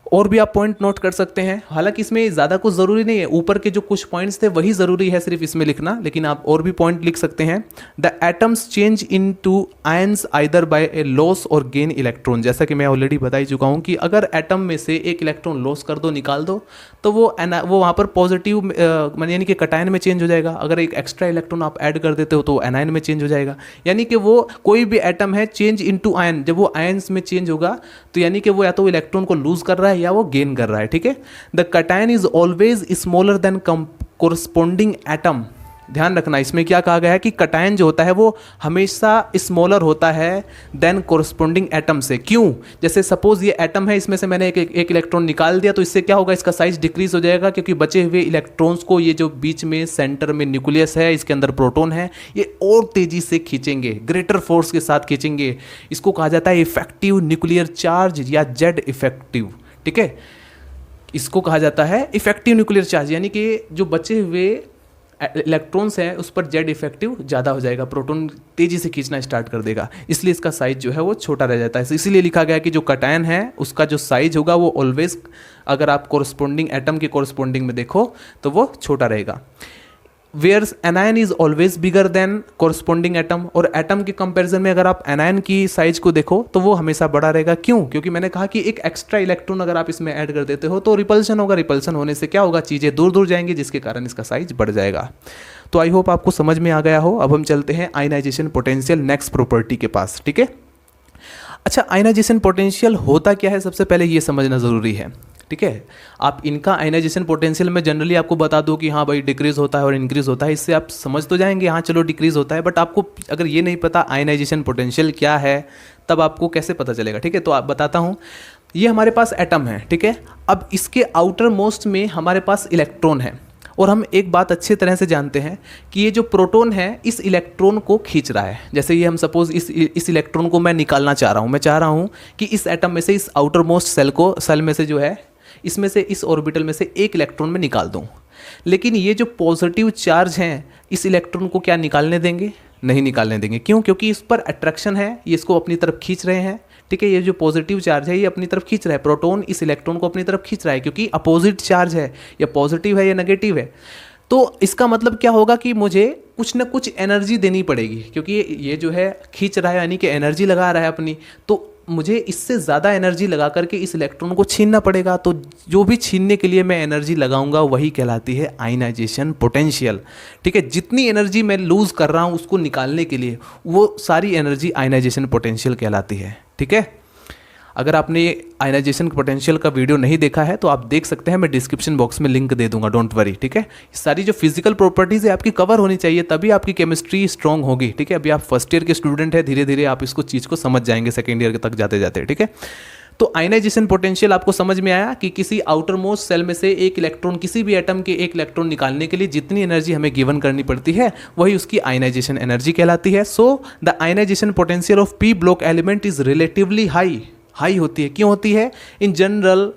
और भी आप पॉइंट नोट कर सकते हैं, हालांकि इसमें ज़्यादा कुछ ज़रूरी नहीं है, ऊपर के जो कुछ पॉइंट्स थे वही ज़रूरी है सिर्फ इसमें लिखना, लेकिन आप और भी पॉइंट लिख सकते हैं। The atoms change into ions either by a loss और गेन इलेक्ट्रॉन। जैसा कि मैं ऑलरेडी बता ही चुका हूँ कि अगर एटम में से एक इलेक्ट्रॉन लॉस कर दो, निकाल दो, तो वो वहाँ पर पॉजिटिव यानी कि कटायन में चेंज हो जाएगा। अगर एक एक्स्ट्रा इलेक्ट्रॉन आप ऐड कर देते हो तो एनायन में चेंज हो जाएगा। यानी कि वो कोई भी एटम है चेंज इनटू आयन, जब वो आयंस में चेंज होगा तो यानी कि वो या तो इलेक्ट्रॉन को लूज कर रहा है या वो गेन कर रहा है, ठीक है। The cation is always smaller than corresponding atom. ध्यान रखना, इसमें क्या कहा गया है कि कटायन जो होता है वो हमेशा स्मॉलर होता है देन कोरस्पोंडिंग एटम से। क्यों, जैसे सपोज ये एटम है, इसमें से मैंने एक इलेक्ट्रॉन निकाल दिया तो इससे क्या होगा, इसका साइज डिक्रीज हो जाएगा, क्योंकि बचे हुए इलेक्ट्रॉन्स को ये जो बीच में सेंटर में न्यूक्लियस है, इसके अंदर प्रोटॉन है, ये और तेजी से खींचेंगे, ग्रेटर फोर्स के साथ खींचेंगे। इसको कहा जाता है इफेक्टिव न्यूक्लियर चार्ज या जेड इफेक्टिव, ठीक है। इसको कहा जाता है इफेक्टिव न्यूक्लियर चार्ज, यानी कि जो बचे हुए इलेक्ट्रॉन्स हैं उस पर जेड इफेक्टिव ज़्यादा हो जाएगा, प्रोटॉन तेज़ी से खींचना स्टार्ट कर देगा, इसलिए इसका साइज जो है वो छोटा रह जाता है। इसीलिए लिखा गया कि जो कटायन है उसका जो साइज होगा वो ऑलवेज, अगर आप कोरस्पोंडिंग एटम के कोरस्पोंडिंग में देखो तो वो छोटा रहेगा। Whereas anion is always bigger than corresponding atom, और एटम के कंपैरिजन में अगर आप एनायन की साइज को देखो तो वो हमेशा बड़ा रहेगा। क्यों, क्योंकि मैंने कहा कि एक एक्स्ट्रा इलेक्ट्रॉन अगर आप इसमें ऐड कर देते हो तो रिपल्शन होगा, रिपल्शन होने से क्या होगा, चीज़ें दूर दूर जाएंगी, जिसके कारण इसका साइज बढ़ जाएगा। तो आई होप आपको समझ में आ गया हो। अब हम चलते हैं आयनाइजेशन पोटेंशियल नेक्स्ट प्रॉपर्टी के पास, ठीक है। अच्छा, आयनाइजेशन पोटेंशियल होता क्या है, सबसे पहले ये समझना ज़रूरी है, ठीक है। आप इनका आयनाइजेशन पोटेंशियल में जनरली आपको बता दो कि हाँ भाई डिक्रीज होता है और इंक्रीज होता है, इससे आप समझ तो जाएंगे हाँ चलो डिक्रीज होता है, बट आपको अगर ये नहीं पता आयनाइजेशन पोटेंशियल क्या है तब आपको कैसे पता चलेगा, ठीक है। तो आप बताता हूँ, ये हमारे पास एटम है, ठीक है। अब इसके आउटर मोस्ट में हमारे पास इलेक्ट्रॉन है, और हम एक बात अच्छी तरह से जानते हैं कि ये जो प्रोटॉन है इस इलेक्ट्रॉन को खींच रहा है। जैसे ये हम सपोज इस इलेक्ट्रॉन को मैं निकालना चाह रहा हूँ, मैं चाह रहा हूँ कि इस एटम में से, इस आउटर मोस्ट सेल में से जो है, इसमें से इस ऑर्बिटल में से एक इलेक्ट्रॉन में निकाल दूं, लेकिन ये जो पॉजिटिव चार्ज हैं इस इलेक्ट्रॉन को क्या निकालने देंगे, नहीं निकालने देंगे। क्यों, क्योंकि इस पर अट्रैक्शन है, ये इसको अपनी तरफ खींच रहे हैं, ठीक है। ये जो पॉजिटिव चार्ज है ये अपनी तरफ खींच रहा है, प्रोटॉन इस इलेक्ट्रॉन को अपनी तरफ खींच रहा है, क्योंकि अपोजिट चार्ज है, या पॉजिटिव है या नेगेटिव है। तो इसका मतलब क्या होगा कि मुझे कुछ ना कुछ एनर्जी देनी पड़ेगी, क्योंकि ये जो है खींच रहा है यानी कि एनर्जी लगा रहा है अपनी, तो मुझे इससे ज़्यादा एनर्जी लगा करके इस इलेक्ट्रॉन को छीनना पड़ेगा, तो जो भी छीनने के लिए मैं एनर्जी लगाऊंगा वही कहलाती है आयनाइजेशन पोटेंशियल। ठीक है, जितनी एनर्जी मैं लूज़ कर रहा हूँ उसको निकालने के लिए, वो सारी एनर्जी आयनाइजेशन पोटेंशियल कहलाती है। ठीक है, अगर आपने आयनाइजेशन पोटेंशियल का वीडियो नहीं देखा है तो आप देख सकते हैं, मैं डिस्क्रिप्शन बॉक्स में लिंक दे दूंगा, डोंट वरी। ठीक है, सारी जो फिजिकल प्रॉपर्टीज़ है आपकी कवर होनी चाहिए, तभी आपकी केमिस्ट्री स्ट्रॉन्ग होगी। ठीक है, अभी आप फर्स्ट ईयर के स्टूडेंट हैं, धीरे धीरे आप इसको चीज़ को समझ जाएंगे सेकेंड ईयर तक जाते जाते। ठीक है, तो आयनाइजेशन पोटेंशियल आपको समझ में आया कि किसी आउटर मोस्ट सेल में से एक इलेक्ट्रॉन, किसी भी एटम के एक इलेक्ट्रॉन निकालने के लिए जितनी एनर्जी हमें गिवन करनी पड़ती है वही उसकी आयनाइजेशन एनर्जी कहलाती है। So the ionisation potential of P block element is relatively high होती है। क्यों होती है? In general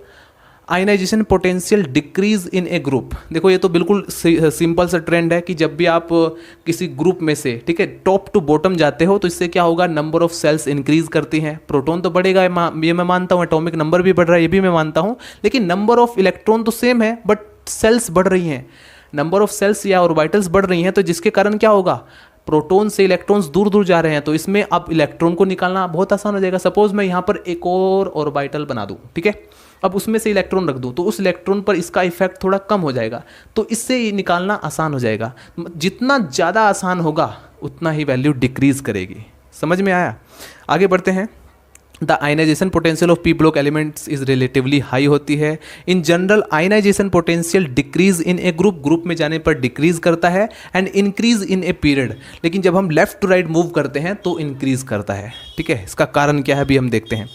ionisation potential decrease in a group. देखो ये तो बिल्कुल सिंपल सा ट्रेंड है कि जब भी आप किसी ग्रुप में से, ठीक है, टॉप टू बॉटम जाते हो तो इससे क्या होगा, नंबर ऑफ सेल्स इंक्रीज करती हैं, प्रोटॉन तो बढ़ेगा, ये मैं मानता हूँ, एटॉमिक नंबर भी बढ़ रहा है, ये भी मैं मानता हूँ, लेकिन नंबर ऑफ इलेक्ट्रॉन तो सेम है बट सेल्स बढ़ रही हैं, नंबर ऑफ सेल्स या ऑर्बिटल्स बढ़ रही हैं, तो जिसके कारण क्या होगा, प्रोटॉन से इलेक्ट्रॉन्स दूर दूर जा रहे हैं, तो इसमें अब इलेक्ट्रॉन को निकालना बहुत आसान हो जाएगा। सपोज मैं यहाँ पर एक और ऑर्बिटल बना दूँ, ठीक है, अब उसमें से इलेक्ट्रॉन रख दूँ तो उस इलेक्ट्रॉन पर इसका इफेक्ट थोड़ा कम हो जाएगा, तो इससे ये निकालना आसान हो जाएगा। जितना ज़्यादा आसान होगा उतना ही वैल्यू डिक्रीज करेगी। समझ में आया? आगे बढ़ते हैं। The ionisation potential of P block elements is relatively high होती है। In general ionisation potential decrease in a group में जाने पर डिक्रीज करता है and increase in a period, लेकिन जब हम लेफ्ट टू राइट मूव करते हैं तो इंक्रीज करता है। ठीक है, इसका कारण क्या है अभी हम देखते हैं।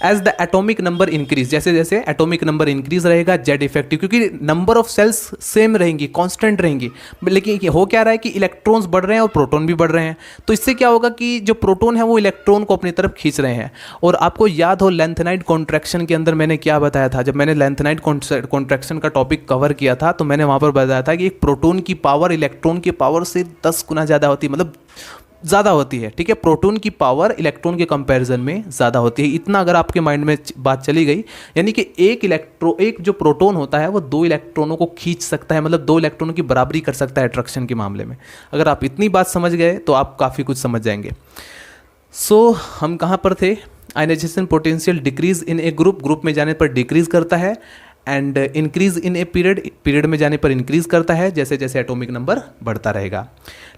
As the atomic number increase, जैसे जैसे एटॉमिक नंबर इंक्रीज रहेगा जेड इफेक्टिव, क्योंकि नंबर ऑफ सेल्स सेम रहेंगी, कांस्टेंट रहेंगी, लेकिन हो क्या रहा है कि इलेक्ट्रॉन्स बढ़ रहे हैं और प्रोटॉन भी बढ़ रहे हैं, तो इससे क्या होगा कि जो प्रोटॉन है वो इलेक्ट्रॉन को अपनी तरफ खींच रहे हैं। और आपको याद हो लेंथेनाइड कॉन्ट्रैक्शन के अंदर मैंने क्या बताया था, जब मैंने लेंथेनाइड कॉन्ट्रैक्शन का टॉपिक कवर किया था तो मैंने वहाँ पर बताया था कि एक प्रोटॉन की पावर इलेक्ट्रॉन की पावर से 10 गुना ज़्यादा होती है, मतलब ज़्यादा होती है। ठीक है, प्रोटॉन की पावर इलेक्ट्रॉन के कंपैरिजन में ज़्यादा होती है। इतना अगर आपके माइंड में बात चली गई, यानी कि एक जो प्रोटॉन होता है वो 2 इलेक्ट्रॉनों को खींच सकता है, मतलब 2 इलेक्ट्रॉनों की बराबरी कर सकता है अट्रैक्शन के मामले में। अगर आप इतनी बात समझ गए तो आप काफ़ी कुछ समझ जाएंगे। सो हम कहाँ पर थे? Ionisation potential decrease in a group में जाने पर डिक्रीज करता है and increase in a period में जाने पर इंक्रीज करता है, जैसे जैसे एटॉमिक नंबर बढ़ता रहेगा।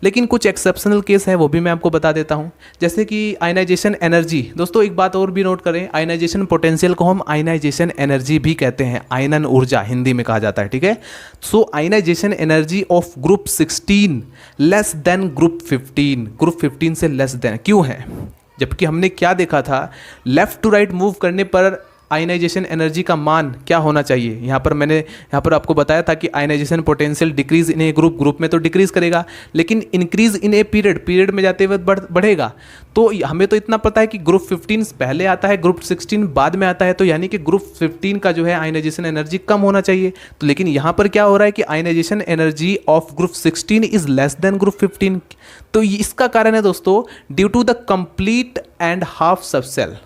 लेकिन कुछ एक्सेप्शनल केस है, वो भी मैं आपको बता देता हूँ, जैसे कि आयनाइजेशन एनर्जी। दोस्तों एक बात और भी नोट करें, आयनाइजेशन पोटेंशियल को हम आयनाइजेशन एनर्जी भी कहते हैं, आयनन ऊर्जा हिंदी में कहा जाता है। ठीक है, so ionisation energy of group 16 less than group 15, group 15 से लेस देन क्यों है? जबकि हमने क्या देखा था, लेफ्ट टू राइट मूव करने पर आयनाइजेशन एनर्जी का मान क्या होना चाहिए। यहाँ पर आपको बताया था कि ionisation potential decrease in a group में तो डिक्रीज करेगा, लेकिन इंक्रीज इन ए पीरियड में जाते हुए बढ़ेगा। तो हमें तो इतना पता है कि ग्रुप 15 पहले आता है, ग्रुप 16 बाद में आता है, तो यानी कि ग्रुप 15 का जो है आयनाइजेशन एनर्जी कम होना चाहिए। तो लेकिन यहाँ पर क्या हो रहा है कि ionisation energy of group 16 is less than group 15। तो इसका कारण है दोस्तों due to the complete and half subshell.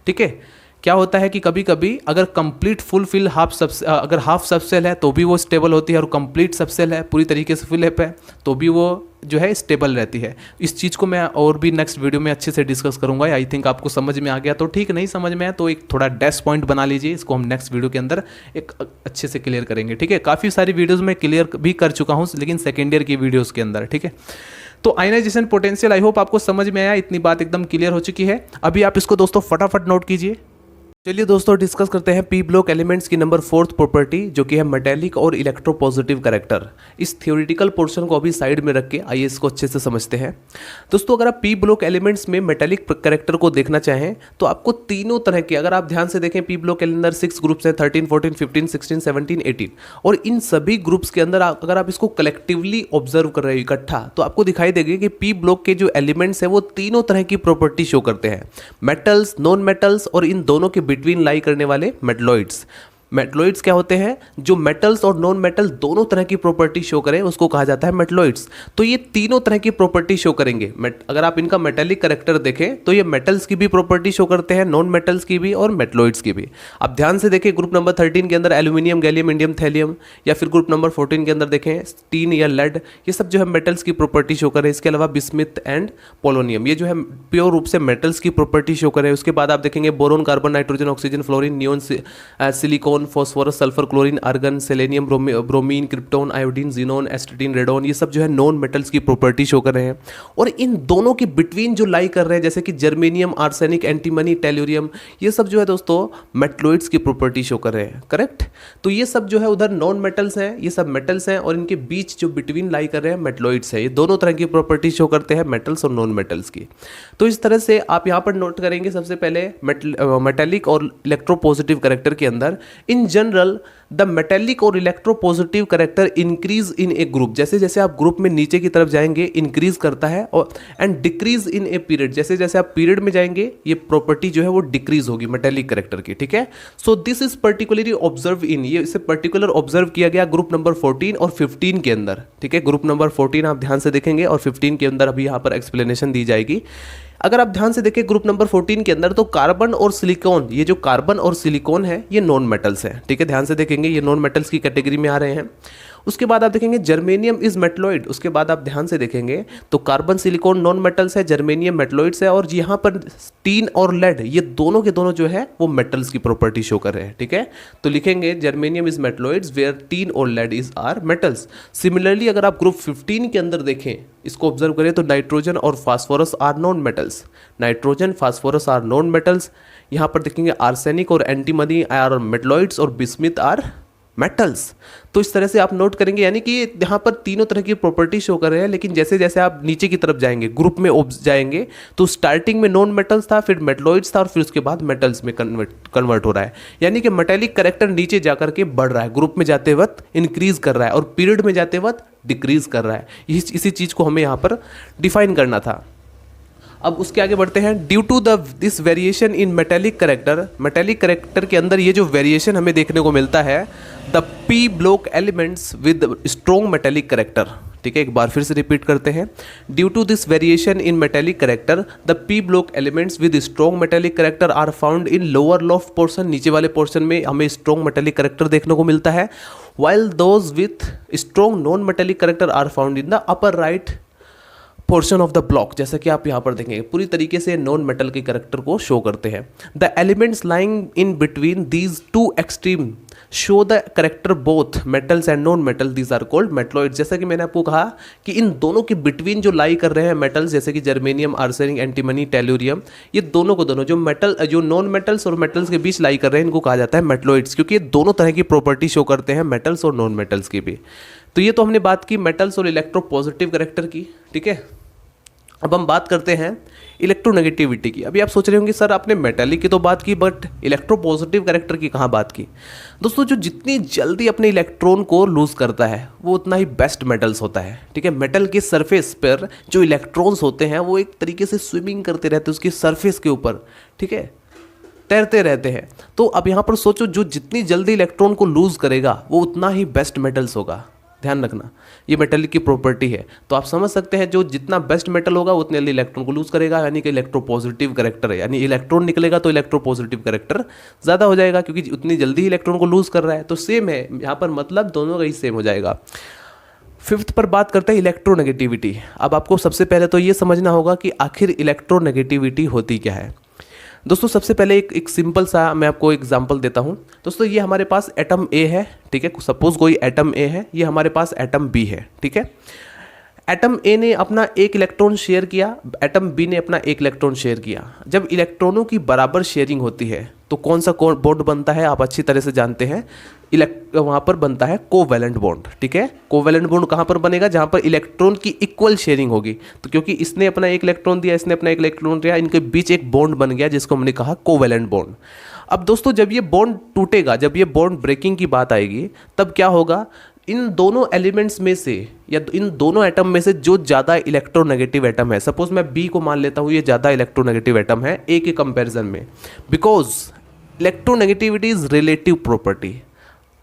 ठीक है, क्या होता है कि कभी कभी अगर कंप्लीट फुल अगर हाफ सबसेल है तो भी वो स्टेबल होती है, और कंप्लीट सबसेल है पूरी तरीके से फुल है तो भी वो जो है स्टेबल रहती है। इस चीज़ को मैं और भी नेक्स्ट वीडियो में अच्छे से डिस्कस करूंगा। आई थिंक आपको समझ में आ गया, तो ठीक, नहीं समझ में आया तो एक थोड़ा डैश पॉइंट बना लीजिए, इसको हम नेक्स्ट वीडियो के अंदर एक अच्छे से क्लियर करेंगे। ठीक है, काफ़ी सारी वीडियोज़ में क्लियर भी कर चुका हूँ, लेकिन सेकेंड ईयर की वीडियोज़ के अंदर। ठीक है, तो आयनाइजेशन पोटेंशियल आई होप आपको समझ में आया, इतनी बात एकदम क्लियर हो चुकी है। अभी आप इसको दोस्तों फटाफट नोट कीजिए। चलिए दोस्तों डिस्कस करते हैं पी ब्लॉक एलिमेंट्स की नंबर 4th प्रॉपर्टी, जो कि है मेटेलिक और इलेक्ट्रोपॉजिटिव कैरेक्टर। इस थ्योरेटिकल पोर्शन को अभी साइड में रख के आइए इसको अच्छे से समझते हैं। दोस्तों अगर आप पी ब्लॉक एलिमेंट्स में मेटेलिक कैरेक्टर को देखना चाहें तो आपको तीनों तरह के, अगर आप ध्यान से देखें पी ब्लॉक के अंदर 6 ग्रुप्स हैं, 13, 14, 15, 16, 17, 18, और इन सभी ग्रुप्स के अंदर अगर आप इसको कलेक्टिवली ऑब्जर्व कर रहे हो इकट्ठा, तो आपको दिखाई देगी कि पी ब्लॉक के जो एलिमेंट्स हैं वो तीनों तरह की प्रॉपर्टी शो करते हैं, मेटल्स, नॉन मेटल्स और इन दोनों के बिटवीन लाई करने वाले मेटलॉइड्स। मेटलॉइड्स क्या होते हैं? जो मेटल्स और नॉन मेटल दोनों तरह की प्रॉपर्टी शो करें उसको कहा जाता है मेटलॉइड्स। तो ये तीनों तरह की प्रॉपर्टी शो करेंगे। अगर आप इनका मेटेलिक कैरेक्टर देखें तो ये मेटल्स की भी प्रॉपर्टी शो करते हैं, नॉन मेटल्स की भी और मेटलॉइड्स की भी। आप ध्यान से देखें ग्रुप नंबर 13 के अंदर एल्यूमिनियम, गैलियम, इंडियम, थैलियम, या फिर ग्रुप नंबर 14 के अंदर देखें टीन या लेड, ये सब जो है मेटल्स की प्रॉपर्टी शो करें। इसके अलावा बिस्मिथ एंड पोलोनियम, ये जो है प्योर रूप से मेटल्स की प्रॉपर्टी शो करें। उसके बाद आप देखेंगे boron, carbon, nitrogen, oxygen, fluorine, neon, silicon, phosphorus, sulphur, chlorine, argon, selenium, bromine, krypton, iodine, xenon, astatine, radon, ये सब जो है नॉन मेटल्स की प्रॉपर्टी शो कर रहे हैं। और इन दोनों के बिटवीन जो लाई कर रहे हैं जैसे कि जर्मेनियम, आर्सेनिक, एंटीमनी, टेल्यूरियम, ये सब जो है दोस्तों मेटलॉइड्स की प्रॉपर्टी शो कर रहे हैं। करेक्ट? तो ये सब जो है उधर नॉन मेटल्स हैं, ये सब मेटल्स हैं, और इनके बीच जो बिटवीन लाई कर रहे हैं मेटलॉइड्स है। ये दोनों तरह की प्रॉपर्टी शो करते हैं, मेटल्स और नॉन मेटल्स की। तो इस तरह से आप यहाँ पर नोट करेंगे सबसे पहले मेटेलिक और इलेक्ट्रोपॉजिटिव कैरेक्टर के अंदर इन जनरल द मेटेलिक और electropositive character increase in a group. जैसे जैसे आप ग्रुप में नीचे की तरफ जाएंगे इंक्रीज करता है, और and decrease in a period, जैसे जैसे आप पीरियड में जाएंगे ये प्रॉपर्टी जो है वो डिक्रीज होगी मेटेलिक कैरेक्टर की। ठीक है? So this is particularly observe in, ये इसे पर्टिकुलर ऑब्जर्व किया गया ग्रुप नंबर 14 और 15 के अंदर। ठीक है? ग्रुप नंबर 14 आप ध्यान से देखेंगे और 15 के अंदर अभी यहाँ पर एक्सप्लेनेशन दी जाएगी। अगर आप ध्यान से देखें ग्रुप नंबर 14 के अंदर तो कार्बन और सिलिकॉन, ये जो कार्बन और सिलिकॉन है ये नॉन मेटल्स हैं। ठीक है? ध्यान से देखेंगे ये नॉन मेटल्स की कैटेगरी में आ रहे हैं। उसके बाद आप देखेंगे जर्मेनियम इज मेटलॉइड। उसके बाद आप ध्यान से देखेंगे तो कार्बन, सिलिकॉन नॉन मेटल्स है, जर्मेनियम मेटलॉइड्स है, और यहाँ पर टीन और लेड ये दोनों के दोनों जो है वो मेटल्स की प्रॉपर्टी शो कर रहे हैं। ठीक है? तो लिखेंगे germanium is metalloids where tin और lead is are metals. Similarly अगर आप ग्रुप 15 के अंदर देखें, इसको ऑब्जर्व करें तो नाइट्रोजन और phosphorus are non metals. Nitrogen, phosphorus are non metals. यहाँ पर देखेंगे आर्सेनिक और एंटीमनी आर मेटलॉइड्स और बिस्मिथ आर मेटल्स। तो इस तरह से आप नोट करेंगे, यानी कि यहाँ पर तीनों तरह की प्रॉपर्टी शो कर रहे हैं, लेकिन जैसे जैसे आप नीचे की तरफ जाएंगे ग्रुप में जाएंगे तो स्टार्टिंग में नॉन मेटल्स था, फिर मेटलॉइड्स था, और फिर उसके बाद मेटल्स में कन्वर्ट हो रहा है। यानी कि मेटेलिक कैरेक्टर नीचे जाकर के बढ़ रहा है, ग्रुप में जाते वक्त इंक्रीज कर रहा है और पीरियड में जाते वक्त डिक्रीज कर रहा है। इसी चीज़ को हमें यहाँ पर डिफाइन करना था। अब उसके आगे बढ़ते हैं। Due to this variation in metallic character के अंदर ये जो वेरिएशन हमें देखने को मिलता है, the P block elements with strong metallic character. ठीक है? एक बार फिर से रिपीट करते हैं। Due to this variation in metallic character the P block elements with strong metallic character are found in lower left portion. नीचे वाले पोर्शन में हमें स्ट्रॉन्ग मेटेलिक कैरेक्टर देखने को मिलता है, while those with strong non metallic character are found in the upper right portion of the block. जैसा कि आप यहाँ पर देखेंगे पूरी तरीके से नॉन मेटल के कैरेक्टर को शो करते हैं। The elements lying in between these two extreme show the character both metals and non metal, these are called metalloid. जैसा कि मैंने आपको कहा कि इन दोनों के बिटवीन जो लाई कर रहे हैं मेटल्स, जैसे कि जर्मेनियम, आर्सेनिक, एंटीमनी, टेल्यूरियम, ये दोनों को दोनों जो नॉन मेटल्स और मेटल्स के बीच लाई कर रहे हैं इनको कहा जाता है मेटलॉइड्स, क्योंकि ये दोनों तरह की प्रॉपर्टी शो करते हैं, मेटल्स और नॉन मेटल्स की भी। तो ये तो हमने बात की मेटल्स और इलेक्ट्रोपॉजिटिव कैरेक्टर की। ठीक है? अब हम बात करते हैं इलेक्ट्रोनेगेटिविटी की। अभी आप सोच रहे होंगे सर आपने मेटेलिक की तो बात की बट इलेक्ट्रोपॉजिटिव कैरेक्टर की कहाँ बात की। दोस्तों जो जितनी जल्दी अपने इलेक्ट्रॉन को लूज करता है वो उतना ही बेस्ट मेटल्स होता है। ठीक है? मेटल के सरफेस पर जो इलेक्ट्रॉन्स होते हैं वो एक तरीके से स्विमिंग करते रहते हैं उसकी सरफेस के ऊपर। ठीक है? तैरते रहते हैं। तो अब यहाँ पर सोचो जो जितनी जल्दी इलेक्ट्रॉन को लूज करेगा वो उतना ही बेस्ट मेटल्स होगा। ध्यान रखना, ये मेटल की प्रॉपर्टी है। तो आप समझ सकते हैं जो जितना बेस्ट मेटल होगा उतने जल्दी इलेक्ट्रॉन को लूज करेगा, यानी कि इलेक्ट्रोपॉजिटिव कैरेक्टर है। यानी इलेक्ट्रॉन निकलेगा तो इलेक्ट्रोपॉजिटिव कैरेक्टर ज़्यादा हो जाएगा, क्योंकि उतनी जल्दी इलेक्ट्रॉन को लूज कर रहा है। तो सेम है यहाँ पर, मतलब दोनों का ही सेम हो जाएगा। फिफ्थ पर बात करते हैं इलेक्ट्रोनेगेटिविटी। अब आपको सबसे पहले तो ये समझना होगा कि आखिर इलेक्ट्रोनेगेटिविटी होती क्या है। दोस्तों सबसे पहले एक सिंपल सा मैं आपको एग्जांपल देता हूँ। दोस्तों ये हमारे पास एटम ए है। ठीक है? सपोज कोई एटम ए है, ये हमारे पास एटम बी है। ठीक है? एटम ए ने अपना एक इलेक्ट्रॉन शेयर किया, एटम बी ने अपना एक इलेक्ट्रॉन शेयर किया। जब इलेक्ट्रॉनों की बराबर शेयरिंग होती है तो कौन सा बॉन्ड बनता है आप अच्छी तरह से जानते हैं। वहाँ पर बनता है कोवैलेंट बॉन्ड। ठीक है? कोवैलेंट बॉन्ड कहाँ पर बनेगा? जहाँ पर इलेक्ट्रॉन की इक्वल शेयरिंग होगी। तो क्योंकि इसने अपना एक इलेक्ट्रॉन दिया, इसने अपना एक इलेक्ट्रॉन दिया, इनके बीच एक बॉन्ड बन गया जिसको हमने कहा कोवैलेंट बॉन्ड। अब दोस्तों जब ये बॉन्ड टूटेगा, जब ये बॉन्ड ब्रेकिंग की बात आएगी, तब क्या होगा? इन दोनों एलिमेंट्स में से या इन दोनों एटम में से जो ज़्यादा इलेक्ट्रोनेगेटिव एटम है, सपोज मैं बी को मान लेता हूँ ये ज़्यादा इलेक्ट्रोनेगेटिव एटम है ए के कंपैरिजन में, because electronegativity is relative property.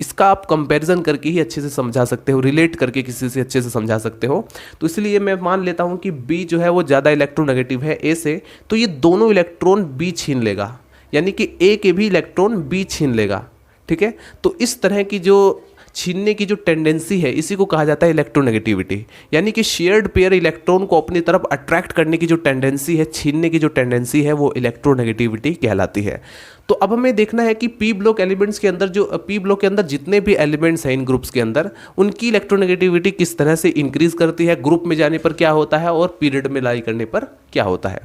इसका आप कंपैरिजन करके ही अच्छे से समझा सकते हो, रिलेट करके किसी से अच्छे से समझा सकते हो। तो इसलिए मैं मान लेता हूँ कि बी जो है वो ज़्यादा इलेक्ट्रोनेगेटिव है ए से, तो ये दोनों इलेक्ट्रॉन बी छीन लेगा, यानी कि ए के भी इलेक्ट्रॉन बी छीन लेगा। ठीक है, तो इस तरह की जो छीनने की जो टेंडेंसी है इसी को कहा जाता है इलेक्ट्रोनेगेटिविटी, यानी कि शेयर्ड पेयर इलेक्ट्रॉन को अपनी तरफ अट्रैक्ट करने की जो टेंडेंसी है, छीनने की जो टेंडेंसी है, वो इलेक्ट्रोनेगेटिविटी कहलाती है। तो अब हमें देखना है कि पी ब्लॉक एलिमेंट्स के अंदर, जो पी ब्लॉक के अंदर जितने भी एलिमेंट्स हैं इन ग्रुप्स के अंदर, उनकी इलेक्ट्रोनेगेटिविटी किस तरह से इंक्रीज करती है, ग्रुप में जाने पर क्या होता है और पीरियड में लाई करने पर क्या होता है।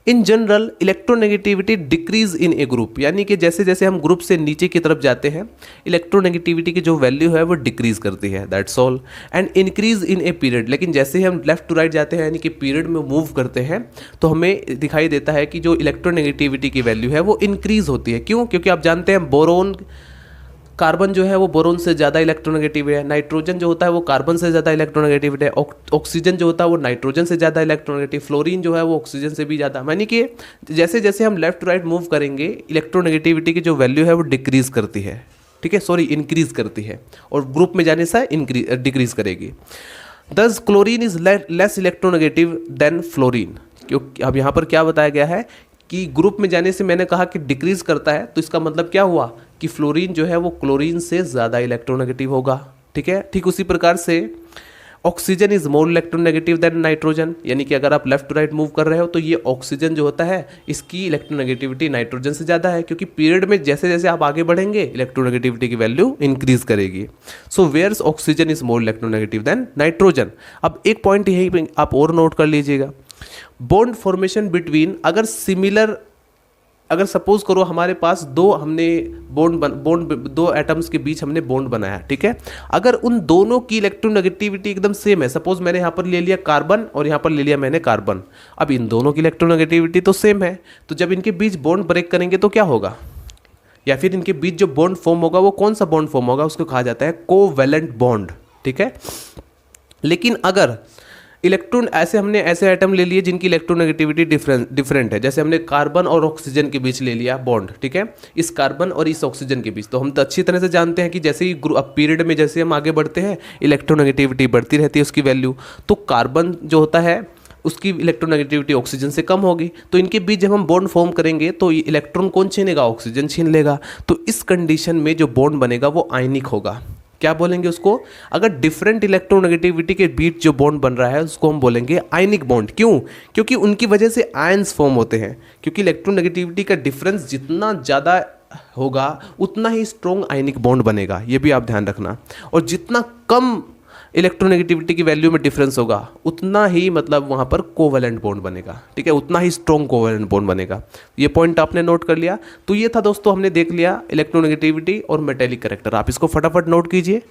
In general electronegativity decrease in a group, यानी कि जैसे जैसे हम ग्रुप से नीचे की तरफ जाते हैं इलेक्ट्रोनेगेटिविटी की जो वैल्यू है वो डिक्रीज करती है, that's all. And increase in a period, लेकिन जैसे ही हम लेफ्ट टू राइट जाते हैं यानी कि पीरियड में मूव करते हैं तो हमें दिखाई देता है कि जो इलेक्ट्रोनेगेटिविटी की वैल्यू है वो इंक्रीज होती है। क्यों? क्योंकि आप जानते हैं बोरोन, कार्बन जो है वो बोरोन से ज़्यादा इलेक्ट्रोनेगेटिव है, नाइट्रोजन जो होता है वो कार्बन से ज़्यादा इलेक्ट्रोनेगेटिव है, ऑक्सीजन जो होता है वो नाइट्रोजन से ज़्यादा इलेक्ट्रोनेगेटिव, फ्लोरीन जो है वो ऑक्सीजन से भी ज़्यादा, यानी कि जैसे जैसे हम लेफ्ट टू राइट मूव करेंगे इलेक्ट्रोनेगेटिविटी की जो वैल्यू है वो डिक्रीज करती है। ठीक है, सॉरी इंक्रीज करती है, और ग्रुप में जाने से डिक्रीज करेगी। दस chlorine is less electronegative than fluorine. क्योंकि अब यहाँ पर क्या बताया गया है कि ग्रुप में जाने से मैंने कहा कि डिक्रीज करता है, तो इसका मतलब क्या हुआ कि फ्लोरीन जो है वो क्लोरीन से ज़्यादा इलेक्ट्रोनेगेटिव होगा। ठीक है, ठीक उसी प्रकार से oxygen is more electronegative than nitrogen, यानी कि अगर आप लेफ्ट टू राइट मूव कर रहे हो तो ये ऑक्सीजन जो होता है इसकी इलेक्ट्रोनेगेटिविटी नाइट्रोजन से ज़्यादा है, क्योंकि पीरियड में जैसे जैसे आप आगे बढ़ेंगे इलेक्ट्रोनेगेटिविटी की वैल्यू इंक्रीज करेगी। So whereas oxygen is more electronegative than nitrogen. अब एक पॉइंट यही आप और नोट कर लीजिएगा, बॉन्ड फॉर्मेशन बिटवीन, अगर सिमिलर, अगर सपोज करो हमारे पास हमने दो एटम्स के बीच हमने बॉन्ड बनाया, ठीक है, अगर उन दोनों की इलेक्ट्रोनेगेटिविटी एकदम सेम है, सपोज मैंने यहाँ पर ले लिया कार्बन और यहाँ पर ले लिया मैंने कार्बन, अब इन दोनों की इलेक्ट्रोनेगेटिविटी तो सेम है, तो जब इनके बीच बॉन्ड ब्रेक करेंगे तो क्या होगा, या फिर इनके बीच जो बॉन्ड फॉर्म होगा वो कौन सा बॉन्ड फॉर्म होगा, उसको कहा जाता है कोवैलेंट बॉन्ड। ठीक है, लेकिन अगर इलेक्ट्रॉन हमने ऐसे एटम ले लिए जिनकी इलेक्ट्रोनेगेटिविटी डिफरेंट है, जैसे हमने कार्बन और ऑक्सीजन के बीच ले लिया बॉन्ड, ठीक है, इस कार्बन और इस ऑक्सीजन के बीच, तो हम तो अच्छी तरह से जानते हैं कि जैसे ही पीरियड में जैसे हम आगे बढ़ते हैं इलेक्ट्रोनेगेटिविटी बढ़ती रहती है उसकी वैल्यू, तो कार्बन जो होता है उसकी इलेक्ट्रोनेगेटिविटी ऑक्सीजन से कम होगी, तो इनके बीच जब हम बॉन्ड फॉर्म करेंगे तो इलेक्ट्रॉन कौन छीनेगा, ऑक्सीजन छीन लेगा। तो इस कंडीशन में जो बॉन्ड बनेगा वो आयनिक होगा। क्या बोलेंगे उसको, अगर डिफरेंट इलेक्ट्रोनेगेटिविटी के बीच जो बॉन्ड बन रहा है उसको हम बोलेंगे आयनिक बॉन्ड। क्यों? क्योंकि उनकी वजह से आयंस फॉर्म होते हैं, क्योंकि इलेक्ट्रोनेगेटिविटी का डिफरेंस जितना ज़्यादा होगा उतना ही स्ट्रॉन्ग आयनिक बॉन्ड बनेगा, ये भी आप ध्यान रखना। और जितना कम इलेक्ट्रोनेगेटिविटी की वैल्यू में डिफरेंस होगा उतना ही मतलब वहाँ पर कोवैलेंट बॉन्ड बनेगा, ठीक है, उतना ही स्ट्रॉन्ग कोवैलेंट बॉन्ड बनेगा। ये पॉइंट आपने नोट कर लिया। तो ये था दोस्तों, हमने देख लिया इलेक्ट्रोनेगेटिविटी और मेटेलिक कैरेक्टर, आप इसको फटाफट नोट कीजिए।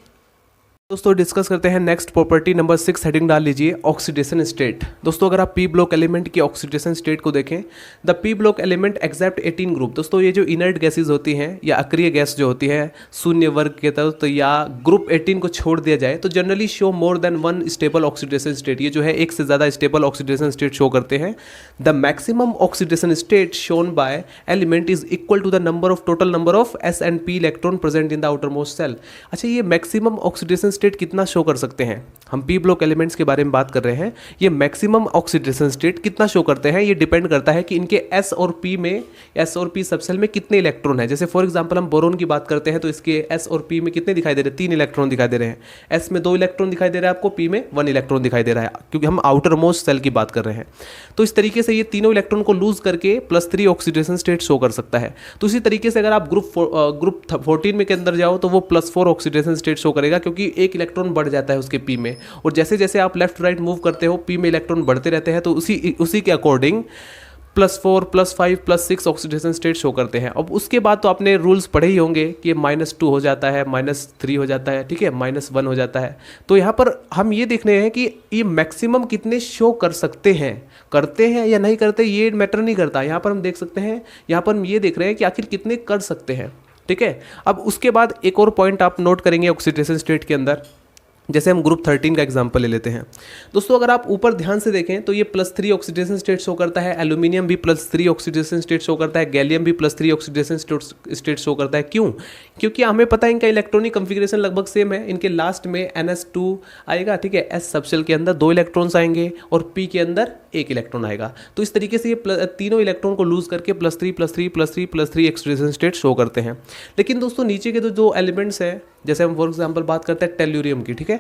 दोस्तों डिस्कस करते हैं नेक्स्ट प्रॉपर्टी नंबर 6, हेडिंग डाल लीजिए ऑक्सीडेशन स्टेट। दोस्तों अगर आप पी ब्लॉक एलिमेंट की ऑक्सीडेशन स्टेट को देखें, the P block element except 18 group. दोस्तों ये जो इनर्ट गैसेज होती हैं या अक्रिय गैस जो होती है शून्य वर्ग के तहत, तो या ग्रुप 18 को छोड़ दिया जाए तो generally show more than one stable oxidation state, ये जो है एक से ज़्यादा स्टेबल ऑक्सीडेशन स्टेट शो करते हैं। The maximum oxidation state shown by element is equal to the number of total number of S and P electron present in the outer most shell. अच्छा, ये मैक्सिमम ऑक्सीडेशन स्टेट कितना show कर सकते हैं, हम P block elements के बारे में बात कर रहे हैं, ये मैक्सिमम ऑक्सीडेशन स्टेट कितना शो करते हैं, ये डिपेंड करता है कि इनके एस और पी में, एस और पी सबसेल में कितने इलेक्ट्रॉन है। जैसे फॉर एग्जांपल हम बोरोन की बात करते हैं तो इसके एस और पी में कितने दिखाई दे रहे हैं, 3 इलेक्ट्रॉन दिखाई दे रहे हैं, एस में 2 इलेक्ट्रॉन दिखाई दे रहा है आपको, पी में 1 इलेक्ट्रॉन दिखाई दे रहा है, क्योंकि हम आउटर मोस्ट सेल की बात कर रहे हैं। तो इस तरीके से ये तीनों इलेक्ट्रॉन को लूज करके +3 ऑक्सीडेशन स्टेट शो कर सकता है। तो इसी तरीके से अगर आप ग्रुप 14 में के अंदर जाओ तो वो +4 ऑक्सीडेशन स्टेट शो करेगा, क्योंकि एक इलेक्ट्रॉन बढ़ जाता है उसके पी में, और जैसे जैसे आप लेफ्ट राइट मूव करते हो पी में इलेक्ट्रॉन बढ़ते रहते हैं, तो उसी के अकॉर्डिंग +4, +5, +6 ऑक्सीडेशन स्टेट शो करते हैं। अब उसके बाद तो आपने रूल्स पढ़े ही होंगे कि -2 हो जाता है, -3 हो जाता है, ठीक है, -1 हो जाता है। तो यहाँ पर हम ये देख रहे हैं कि ये मैक्सिमम कितने शो कर सकते हैं, करते हैं या नहीं करते ये मैटर नहीं करता। यहाँ पर हम देख सकते हैं, यहाँ पर हम ये देख रहे हैं कि आखिर कितने कर सकते हैं, ठीक है। अब उसके बाद एक और पॉइंट आप नोट करेंगे ऑक्सीडेशन स्टेट के अंदर, जैसे हम ग्रुप 13 का एग्जांपल ले लेते हैं। दोस्तों अगर आप ऊपर ध्यान से देखें तो ये +3 ऑक्सीडेशन स्टेट शो करता है, एल्यूमिनियम भी +3 ऑक्सीडेशन स्टेट शो करता है, गैलियम भी +3 ऑक्सीडेशन स्टेट शो करता है। क्यों? क्योंकि हमें पता है इनका इलेक्ट्रॉनिक कॉन्फ़िगरेशन लगभग सेम है। इनके लास्ट में NS2 आएगा, ठीक है, S सबशेल के अंदर 2 इलेक्ट्रॉन्स आएंगे और P के अंदर 1 इलेक्ट्रॉन आएगा। तो इस तरीके से ये तीनों इलेक्ट्रॉन को लूज करके +3 ऑक्सीडेशन स्टेट शो करते हैं। लेकिन दोस्तों नीचे के जो एलिमेंट्स हैं, जैसे हम फॉर एग्जांपल बात करते हैं टेल्यूरियम की, ठीक है,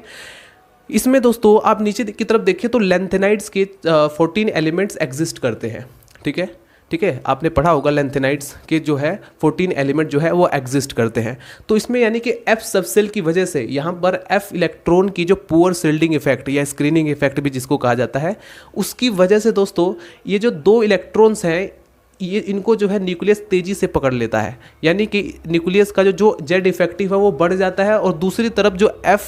इसमें दोस्तों आप नीचे की तरफ देखिए तो लैंथेनाइड्स के 14 एलिमेंट्स एग्जिस्ट करते हैं, ठीक है, ठीक है, आपने पढ़ा होगा लैंथेनाइड्स के जो है 14 एलिमेंट जो है वो एग्जिस्ट करते हैं। तो इसमें यानी कि F सबसेल की वजह से यहाँ पर F इलेक्ट्रॉन की जो पुअर शिल्डिंग इफेक्ट या स्क्रीनिंग इफेक्ट भी जिसको कहा जाता है, उसकी वजह से दोस्तों ये जो 2 इलेक्ट्रॉन्स हैं ये इनको जो है न्यूक्लियस तेजी से पकड़ लेता है, यानी कि न्यूक्लियस का जो जेड इफेक्टिव है वो बढ़ जाता है, और दूसरी तरफ जो F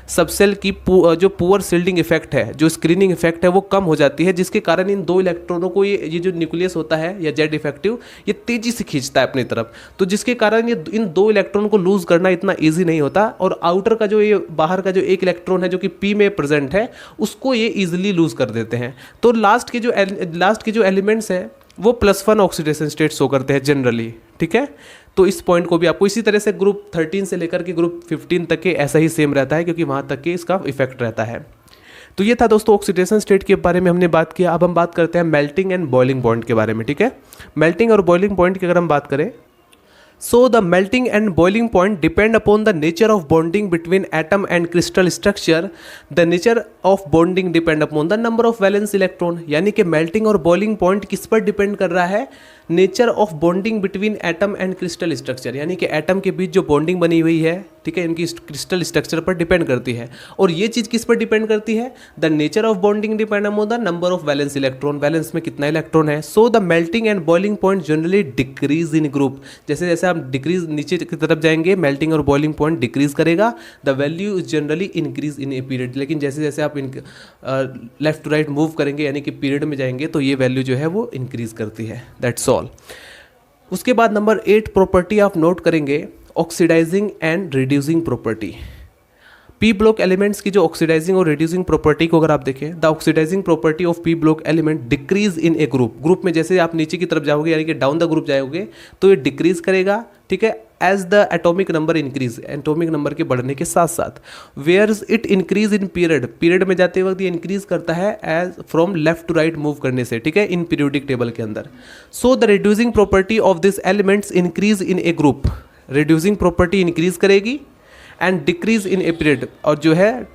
सबसेल की जो पुअर शिल्डिंग इफेक्ट है, जो स्क्रीनिंग इफेक्ट है वो कम हो जाती है, जिसके कारण इन 2 इलेक्ट्रॉनों को ये जो न्यूक्लियस होता है या जेड इफेक्टिव ये तेजी से खींचता है अपनी तरफ। तो जिसके कारण ये इन 2 इलेक्ट्रॉन को लूज करना इतना ईजी नहीं होता, और आउटर का जो ये बाहर का जो 1 इलेक्ट्रॉन है जो कि P में प्रेजेंट है उसको ये ईजिली लूज कर देते हैं। तो लास्ट के जो एलिमेंट्स हैं वो +1 ऑक्सीडेशन स्टेट शो करते हैं जनरली, ठीक है। तो इस पॉइंट को भी आपको इसी तरह से ग्रुप 13 से लेकर के ग्रुप 15 तक के ऐसा ही सेम रहता है, क्योंकि वहाँ तक के इसका इफेक्ट रहता है। तो ये था दोस्तों ऑक्सीडेशन स्टेट के बारे में हमने बात किया। अब हम बात करते हैं मेल्टिंग एंड बॉइलिंग पॉइंट के बारे में, ठीक है। मेल्टिंग और बॉइलिंग पॉइंट की अगर हम बात करें, so the melting and boiling point depend upon the nature of bonding between atom and crystal structure. The nature of bonding depend upon the number of valence electron. यानी कि melting और boiling point किस पर depend कर रहा है? Nature of bonding between atom and crystal structure, यानी कि एटम के बीच जो बॉन्डिंग बनी हुई है, ठीक है, इनकी क्रिस्टल स्ट्रक्चर पर डिपेंड करती है। और ये चीज़ किस पर डिपेंड करती है? The nature of bonding depend upon the number of valence electron, valence में कितना इलेक्ट्रॉन है। So the melting and boiling point generally decrease in group. जैसे जैसे आप डिक्रीज नीचे की तरफ जाएंगे, मेल्टिंग और बॉइलिंग पॉइंट डिक्रीज करेगा, the value is generally increase in a period. लेकिन जैसे जैसे आप लेफ्ट टू राइट मूव करेंगे, यानी कि पीरियड में जाएंगे, तो ये वैल्यू जो है वो इंक्रीज करती है। That's all. उसके बाद नंबर 8 प्रॉपर्टी आप नोट करेंगे, oxidising and reducing property. P block elements की जो ऑक्सीडाइजिंग और रिड्यूसिंग प्रॉपर्टी को अगर आप देखें, the oxidising property of P block element decrease in a group में जैसे आप नीचे की तरफ जाओगे, यानी कि डाउन द ग्रुप जाओगे, तो ये डिक्रीज करेगा, ठीक है, as the atomic number increase, atomic number के बढ़ने के साथ साथ। Whereas it increase in period में जाते वक्त ये इंक्रीज करता है as from left to right move करने से, ठीक है, इन पीरियोडिक टेबल के अंदर। So the reducing property of this elements increase in a group, reducing property increase करेगी and decrease in a period, और जो है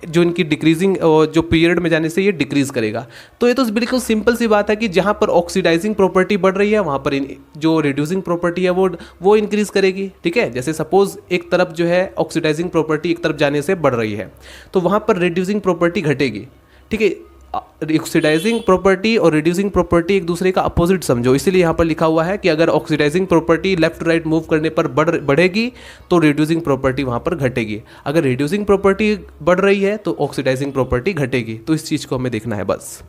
जो इनकी डिक्रीजिंग जो पीरियड में जाने से ये डिक्रीज करेगा। तो ये तो बिल्कुल सिंपल सी बात है कि जहाँ पर ऑक्सीडाइजिंग प्रॉपर्टी बढ़ रही है वहाँ पर जो रिड्यूसिंग प्रॉपर्टी है वो इंक्रीज करेगी, ठीक है। जैसे सपोज एक तरफ जो है ऑक्सीडाइजिंग प्रॉपर्टी एक तरफ जाने से बढ़ रही है, तो वहाँ पर रिड्यूसिंग प्रॉपर्टी घटेगी, ठीक है। ऑक्सीडाइजिंग प्रॉपर्टी और रिड्यूसिंग प्रॉपर्टी एक दूसरे का अपोजिट समझो, इसीलिए यहाँ पर लिखा हुआ है कि अगर oxidising property left right move करने पर बढ़ेगी तो रिड्यूसिंग प्रॉपर्टी वहाँ पर घटेगी। अगर रिड्यूसिंग प्रॉपर्टी बढ़ रही है तो ऑक्सीडाइजिंग प्रॉपर्टी घटेगी। तो इस चीज़ को हमें देखना है बस।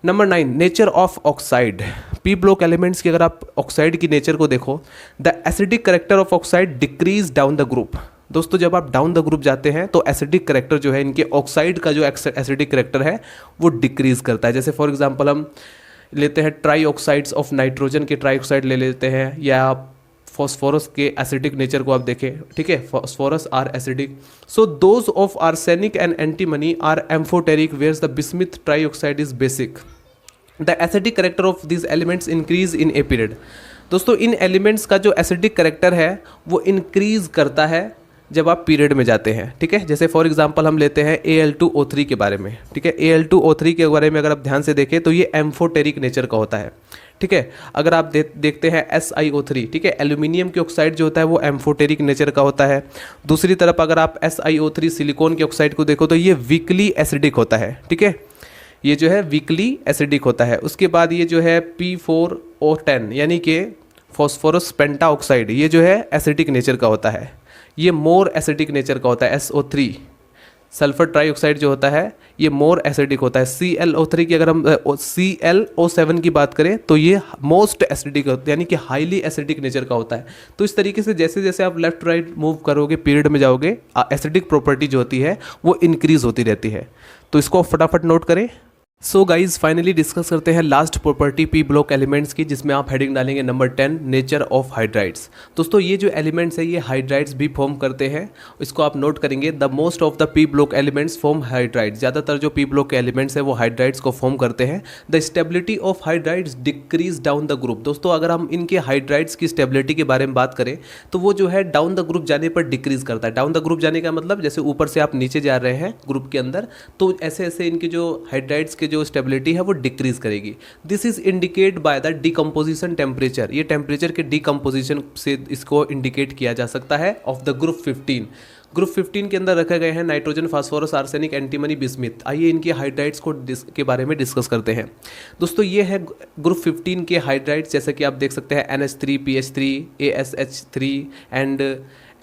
Number 9, nature of oxide. P block elements की अगर आप ऑक्साइड की नेचर को देखो, the acidic character of oxide decrease down the group. दोस्तों जब आप डाउन द ग्रुप जाते हैं तो एसिडिक करेक्टर जो है, इनके ऑक्साइड का जो एसिडिक करेक्टर है वो डिक्रीज करता है। जैसे फॉर एग्जांपल हम लेते हैं ट्राई ऑक्साइड्स ऑफ नाइट्रोजन के ट्राई ऑक्साइड ले लेते हैं, या आप फॉस्फोरस के एसिडिक नेचर को आप देखें, ठीक है, phosphorus are acidic. So those of arsenic and antimony are amphoteric whereas the bismuth trioxide is basic. The acidic character of this elements increase in a period. दोस्तों इन elements का जो acidic character है वो increase करता है जब आप पीरियड में जाते हैं, ठीक है। जैसे फॉर एग्जांपल हम लेते हैं Al2O3 के बारे में, ठीक है। Al2O3 के बारे में अगर आप ध्यान से देखें तो ये एम्फोटेरिक नेचर का होता है, ठीक है। अगर आप देखते हैं SiO3, ठीक है, एल्यूमिनियम के ऑक्साइड जो होता है वो एम्फोटेरिक नेचर का होता है। दूसरी तरफ अगर आप SiO3 सिलिकॉन के ऑक्साइड को देखो तो ये वीकली एसिडिक होता है, ठीक है, ये जो है वीकली एसिडिक होता है। उसके बाद ये जो है P4O10 यानी कि फॉस्फोरस पेंटा ऑक्साइड, ये जो है एसिडिक नेचर का होता है, ये मोर एसिडिक नेचर का होता है SO3। सल्फर ट्राईऑक्साइड जो होता है ये मोर एसिडिक होता है। ClO3 की अगर हम ClO7 की बात करें तो ये मोस्ट एसिडिक होता है, यानी कि हाईली एसिडिक नेचर का होता है। तो इस तरीके से जैसे जैसे आप लेफ्ट राइट मूव करोगे पीरियड में जाओगे, एसिडिक प्रॉपर्टी जो होती है वो इंक्रीज होती रहती है। तो इसको फटाफट नोट करें। सो गाइज फाइनली डिस्कस करते हैं last property P block elements की, जिसमें आप हेडिंग डालेंगे नंबर 10, नेचर ऑफ हाइड्राइड्स। दोस्तों ये जो एलिमेंट्स है ये हाइड्राइड्स भी फॉर्म करते हैं, इसको आप नोट करेंगे। The most of the P block elements form hydrides, ज़्यादातर जो पी ब्लॉक के एलिमेंट्स है वो हाइड्राइड्स को फॉर्म करते हैं। The stability of hydrides decrease down the group. दोस्तों अगर हम इनके हाइड्राइड्स की स्टेबिलिटी के बारे में बात करें तो वो जो है डाउन द ग्रुप जाने पर डिक्रीज करता है। डाउन द ग्रुप जाने का मतलब जैसे ऊपर से आप नीचे जा रहे हैं ग्रुप के अंदर, तो ऐसे ऐसे इनकी जो हाइड्राइड्स की जो स्टेबिलिटी है वो डिक्रीज करेगी। This is indicate by the decomposition temperature. ये टेम्परेचर के डिकम्पोजिशन से इसको इंडिकेट किया जा सकता है ऑफ द ग्रुप 15। ग्रुप 15 के अंदर रखे गए हैं nitrogen, phosphorus, arsenic, antimony, bismuth. आइए इनके हाइड्राइड्स के बारे में डिस्कस करते हैं। दोस्तों ये है ग्रुप 15 के हाइड्राइड्स, जैसे कि आप देख सकते हैं NH3, PH3, ASH3 and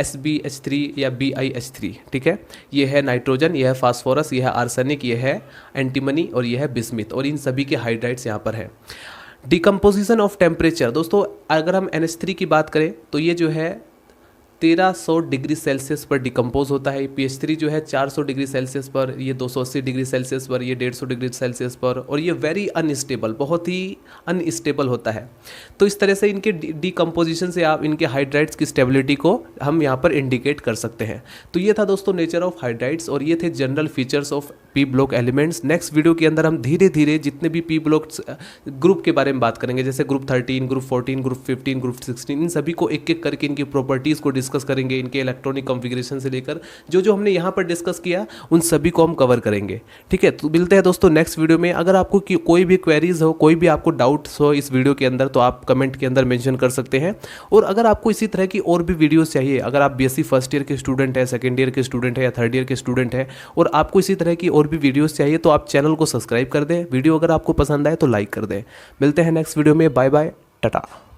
SbH3 या BiH3। ठीक है, ये है नाइट्रोजन, ये है फास्फोरस, ये है आर्सेनिक, ये है एंटीमनी और ये है बिस्मिथ, और इन सभी के हाइड्राइड्स यहाँ पर है। Decomposition of temperature. दोस्तों अगर हम NH3 की बात करें तो ये जो है 1300 डिग्री सेल्सियस पर डिकम्पोज होता है। PH3 जो है 400 डिग्री सेल्सियस पर, ये 280 डिग्री सेल्सियस पर, ये 150 डिग्री सेल्सियस पर, और ये वेरी अनस्टेबल, बहुत ही अनस्टेबल होता है। तो इस तरह से इनके डिकम्पोजिशन से आप इनके हाइड्राइड्स की स्टेबिलिटी को हम यहाँ पर इंडिकेट कर सकते हैं। तो ये था दोस्तों नेचर ऑफ हाइड्राइड्स, और ये थे general features of P block elements. Next video के अंदर हम धीरे धीरे जितने भी पी ब्लॉक ग्रुप के बारे में बात करेंगे, जैसे ग्रुप 13, ग्रुप 14, ग्रुप 15, ग्रुप 16, इन सभी को एक एक करके इनकी प्रॉपर्टीज़ को डिस्कस करेंगे, इनके इलेक्ट्रॉनिक कॉन्फ़िगरेशन से लेकर जो जो हमने यहाँ पर डिस्कस किया उन सभी को हम कवर करेंगे। ठीक है, तो मिलते हैं दोस्तों नेक्स्ट वीडियो में। अगर आपको कोई भी क्वेरीज हो, कोई भी आपको डाउट्स हो इस वीडियो के अंदर, तो आप कमेंट के अंदर मेंशन कर सकते हैं। और अगर आपको इसी तरह की और भी वीडियोस चाहिए, अगर आप BSc फर्स्ट ईयर के स्टूडेंट है, सेकेंड ईयर के स्टूडेंट है या थर्ड ईयर के स्टूडेंट है, और आपको इसी तरह की और भी वीडियोस चाहिए, तो आप चैनल को सब्सक्राइब कर दें। वीडियो अगर आपको पसंद आए तो लाइक कर दें। मिलते हैं नेक्स्ट वीडियो में। Bye bye, Tata.